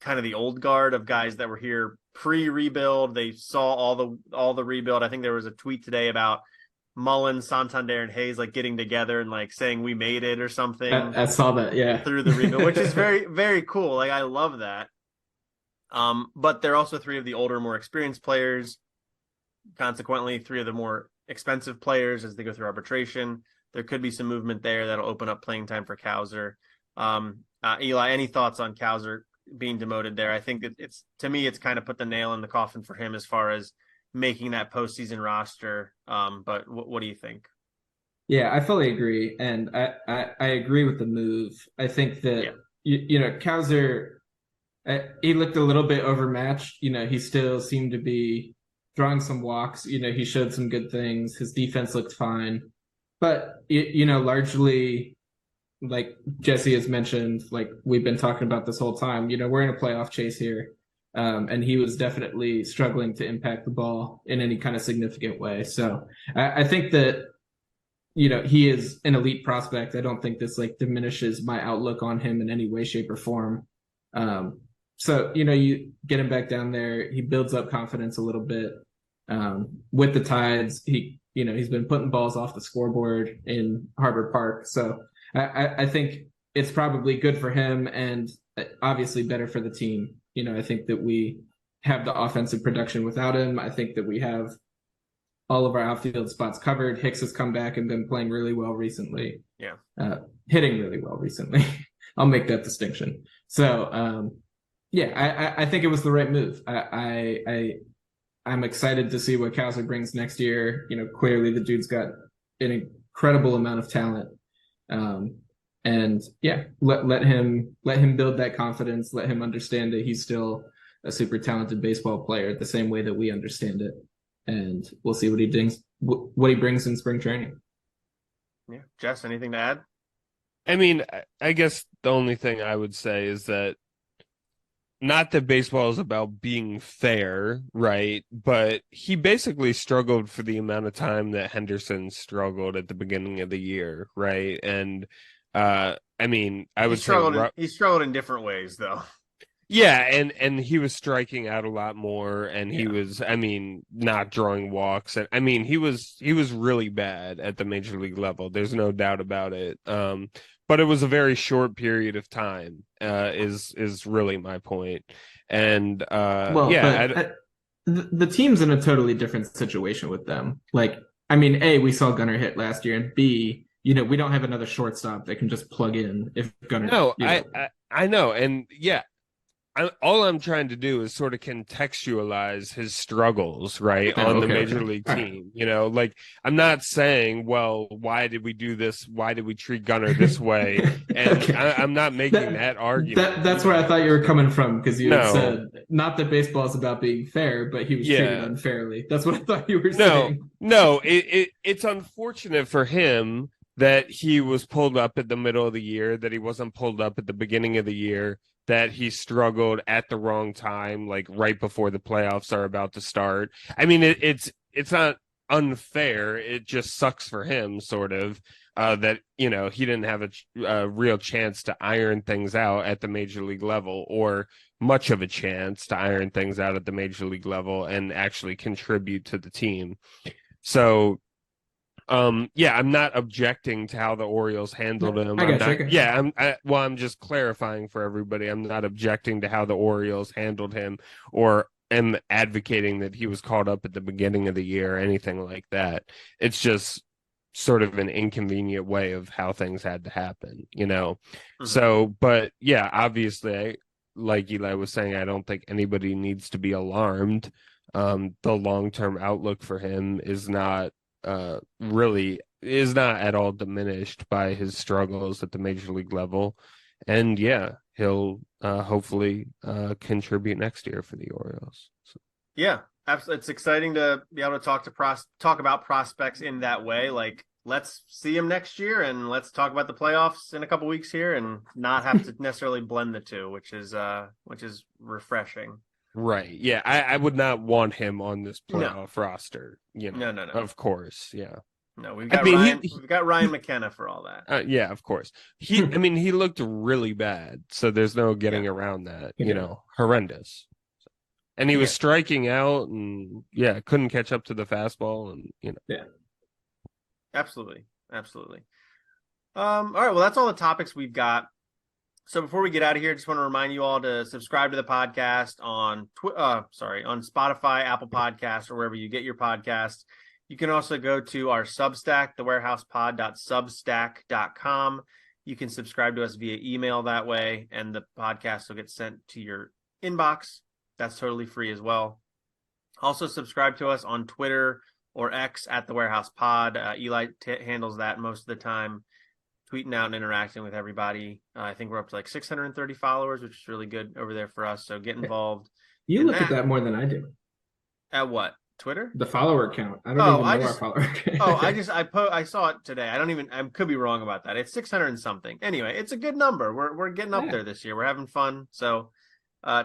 kind of the old guard of guys that were here pre-rebuild. They saw all the rebuild. I think there was a tweet today about Mullins, Santander, and Hayes like getting together and like saying we made it or something. I saw that, yeah. Through the rebuild, which is very, very cool. Like I love that. But they're also three of the older, more experienced players. Consequently, three of the more expensive players as they go through arbitration. There could be some movement there that'll open up playing time for Cowser. Eli, any thoughts on Cowser being demoted there? I think it's kind of put the nail in the coffin for him as far as making that postseason roster. But what do you think? Yeah, I fully agree. And I agree with the move. I think that, Cowser, he looked a little bit overmatched. He still seemed to be drawing some walks. He showed some good things. His defense looked fine. But, largely, like Jesse has mentioned, like we've been talking about this whole time, we're in a playoff chase here. And he was definitely struggling to impact the ball in any kind of significant way. So I think that, he is an elite prospect. I don't think this like diminishes my outlook on him in any way, shape, or form. So, you get him back down there. He builds up confidence a little bit. With the Tides, he's been putting balls off the scoreboard in Harbor Park. So I think it's probably good for him and obviously better for the team. I think that we have the offensive production without him. I think that we have all of our outfield spots covered. Hicks has come back and been playing really well recently. Yeah. Hitting really well recently. I'll make that distinction. So, I think it was the right move. I'm excited to see what Cowser brings next year. Clearly the dude's got an incredible amount of talent. And yeah, let him build that confidence. Let him understand that he's still a super talented baseball player the same way that we understand it. And we'll see what he brings in spring training. Yeah. Jess, anything to add? I mean, I guess the only thing I would say is that not that baseball is about being fair, right? But he basically struggled for the amount of time that Henderson struggled at the beginning of the year, right? And I mean, he struggled in different ways, though. Yeah, and he was striking out a lot more, and he was, I mean, not drawing walks, and I mean, he was really bad at the major league level. There's no doubt about it. But but it was a very short period of time. Is really my point. And the team's in a totally different situation with them. Like, I mean, A, we saw Gunnar hit last year, and B, we don't have another shortstop that can just plug in if Gunnar. No, I know, and yeah, all I'm trying to do is sort of contextualize his struggles, right, on the major league team. Like, I'm not saying, well, why did we do this? Why did we treat Gunnar this way? And I'm not making that argument. That's where I thought you were coming from, because you had said not that baseball is about being fair, but he was treated unfairly. That's what I thought you were saying. No, it's unfortunate for him that he was pulled up at the middle of the year, that he wasn't pulled up at the beginning of the year, that he struggled at the wrong time, like right before the playoffs are about to start. I mean, it's not unfair. It just sucks for him, sort of, that, he didn't have a real chance to iron things out at the major league level, or much of a chance to iron things out at the major league level and actually contribute to the team. So, I'm not objecting to how the Orioles handled him. I'm just clarifying for everybody. I'm not objecting to how the Orioles handled him, or am advocating that he was called up at the beginning of the year or anything like that. It's just sort of an inconvenient way of how things had to happen, Mm-hmm. So, but yeah, obviously, like Eli was saying, I don't think anybody needs to be alarmed. The long-term outlook for him is not at all diminished by his struggles at the major league level, and he'll hopefully contribute next year for the Orioles. So. Yeah, absolutely. It's exciting to be able to talk about prospects in that way. Like, let's see him next year, and let's talk about the playoffs in a couple weeks here, and not have to necessarily blend the two, which is refreshing. Right. Yeah. I would not want him on this playoff roster. No. Of course. Yeah. No, we've got Ryan McKenna for all that. Yeah, of course. He looked really bad, so there's no getting around that. Horrendous. And he was striking out, and couldn't catch up to the fastball, and Yeah. Absolutely. All right. Well, that's all the topics we've got. So before we get out of here, I just want to remind you all to subscribe to the podcast on Spotify, Apple Podcasts, or wherever you get your podcasts. You can also go to our Substack, thewarehousepod.substack.com. You can subscribe to us via email that way, and the podcast will get sent to your inbox. That's totally free as well. Also, subscribe to us on Twitter or X at The Warehouse Pod. Eli handles that most of the time, tweeting out and interacting with everybody. I think we're up to like 630 followers, which is really good over there for us. So get involved. You look at that more than I do. At what? Twitter? The follower count. I don't even know our follower count. I saw it today. I could be wrong about that. It's 600 and something. Anyway, it's a good number. We're getting up there this year. We're having fun. So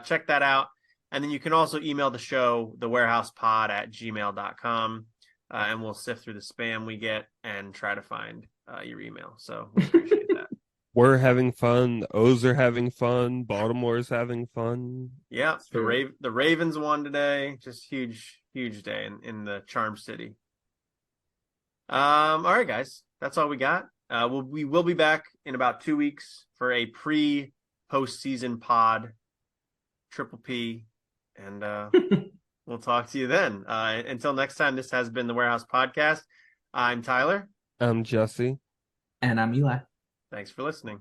check that out. And then you can also email the show, thewarehousepod@gmail.com. And we'll sift through the spam we get and try to find your email. So we appreciate that. We're having fun. The O's are having fun. Baltimore's having fun. Yeah, the Ravens won today. Just huge day in the Charm City. All right, guys, that's all we got. We will be back in about 2 weeks for a pre-postseason pod, Triple P, and we'll talk to you then. Until next time, this has been the Warehouse Podcast. I'm Tyler. I'm Jesse. And I'm Eli. Thanks for listening.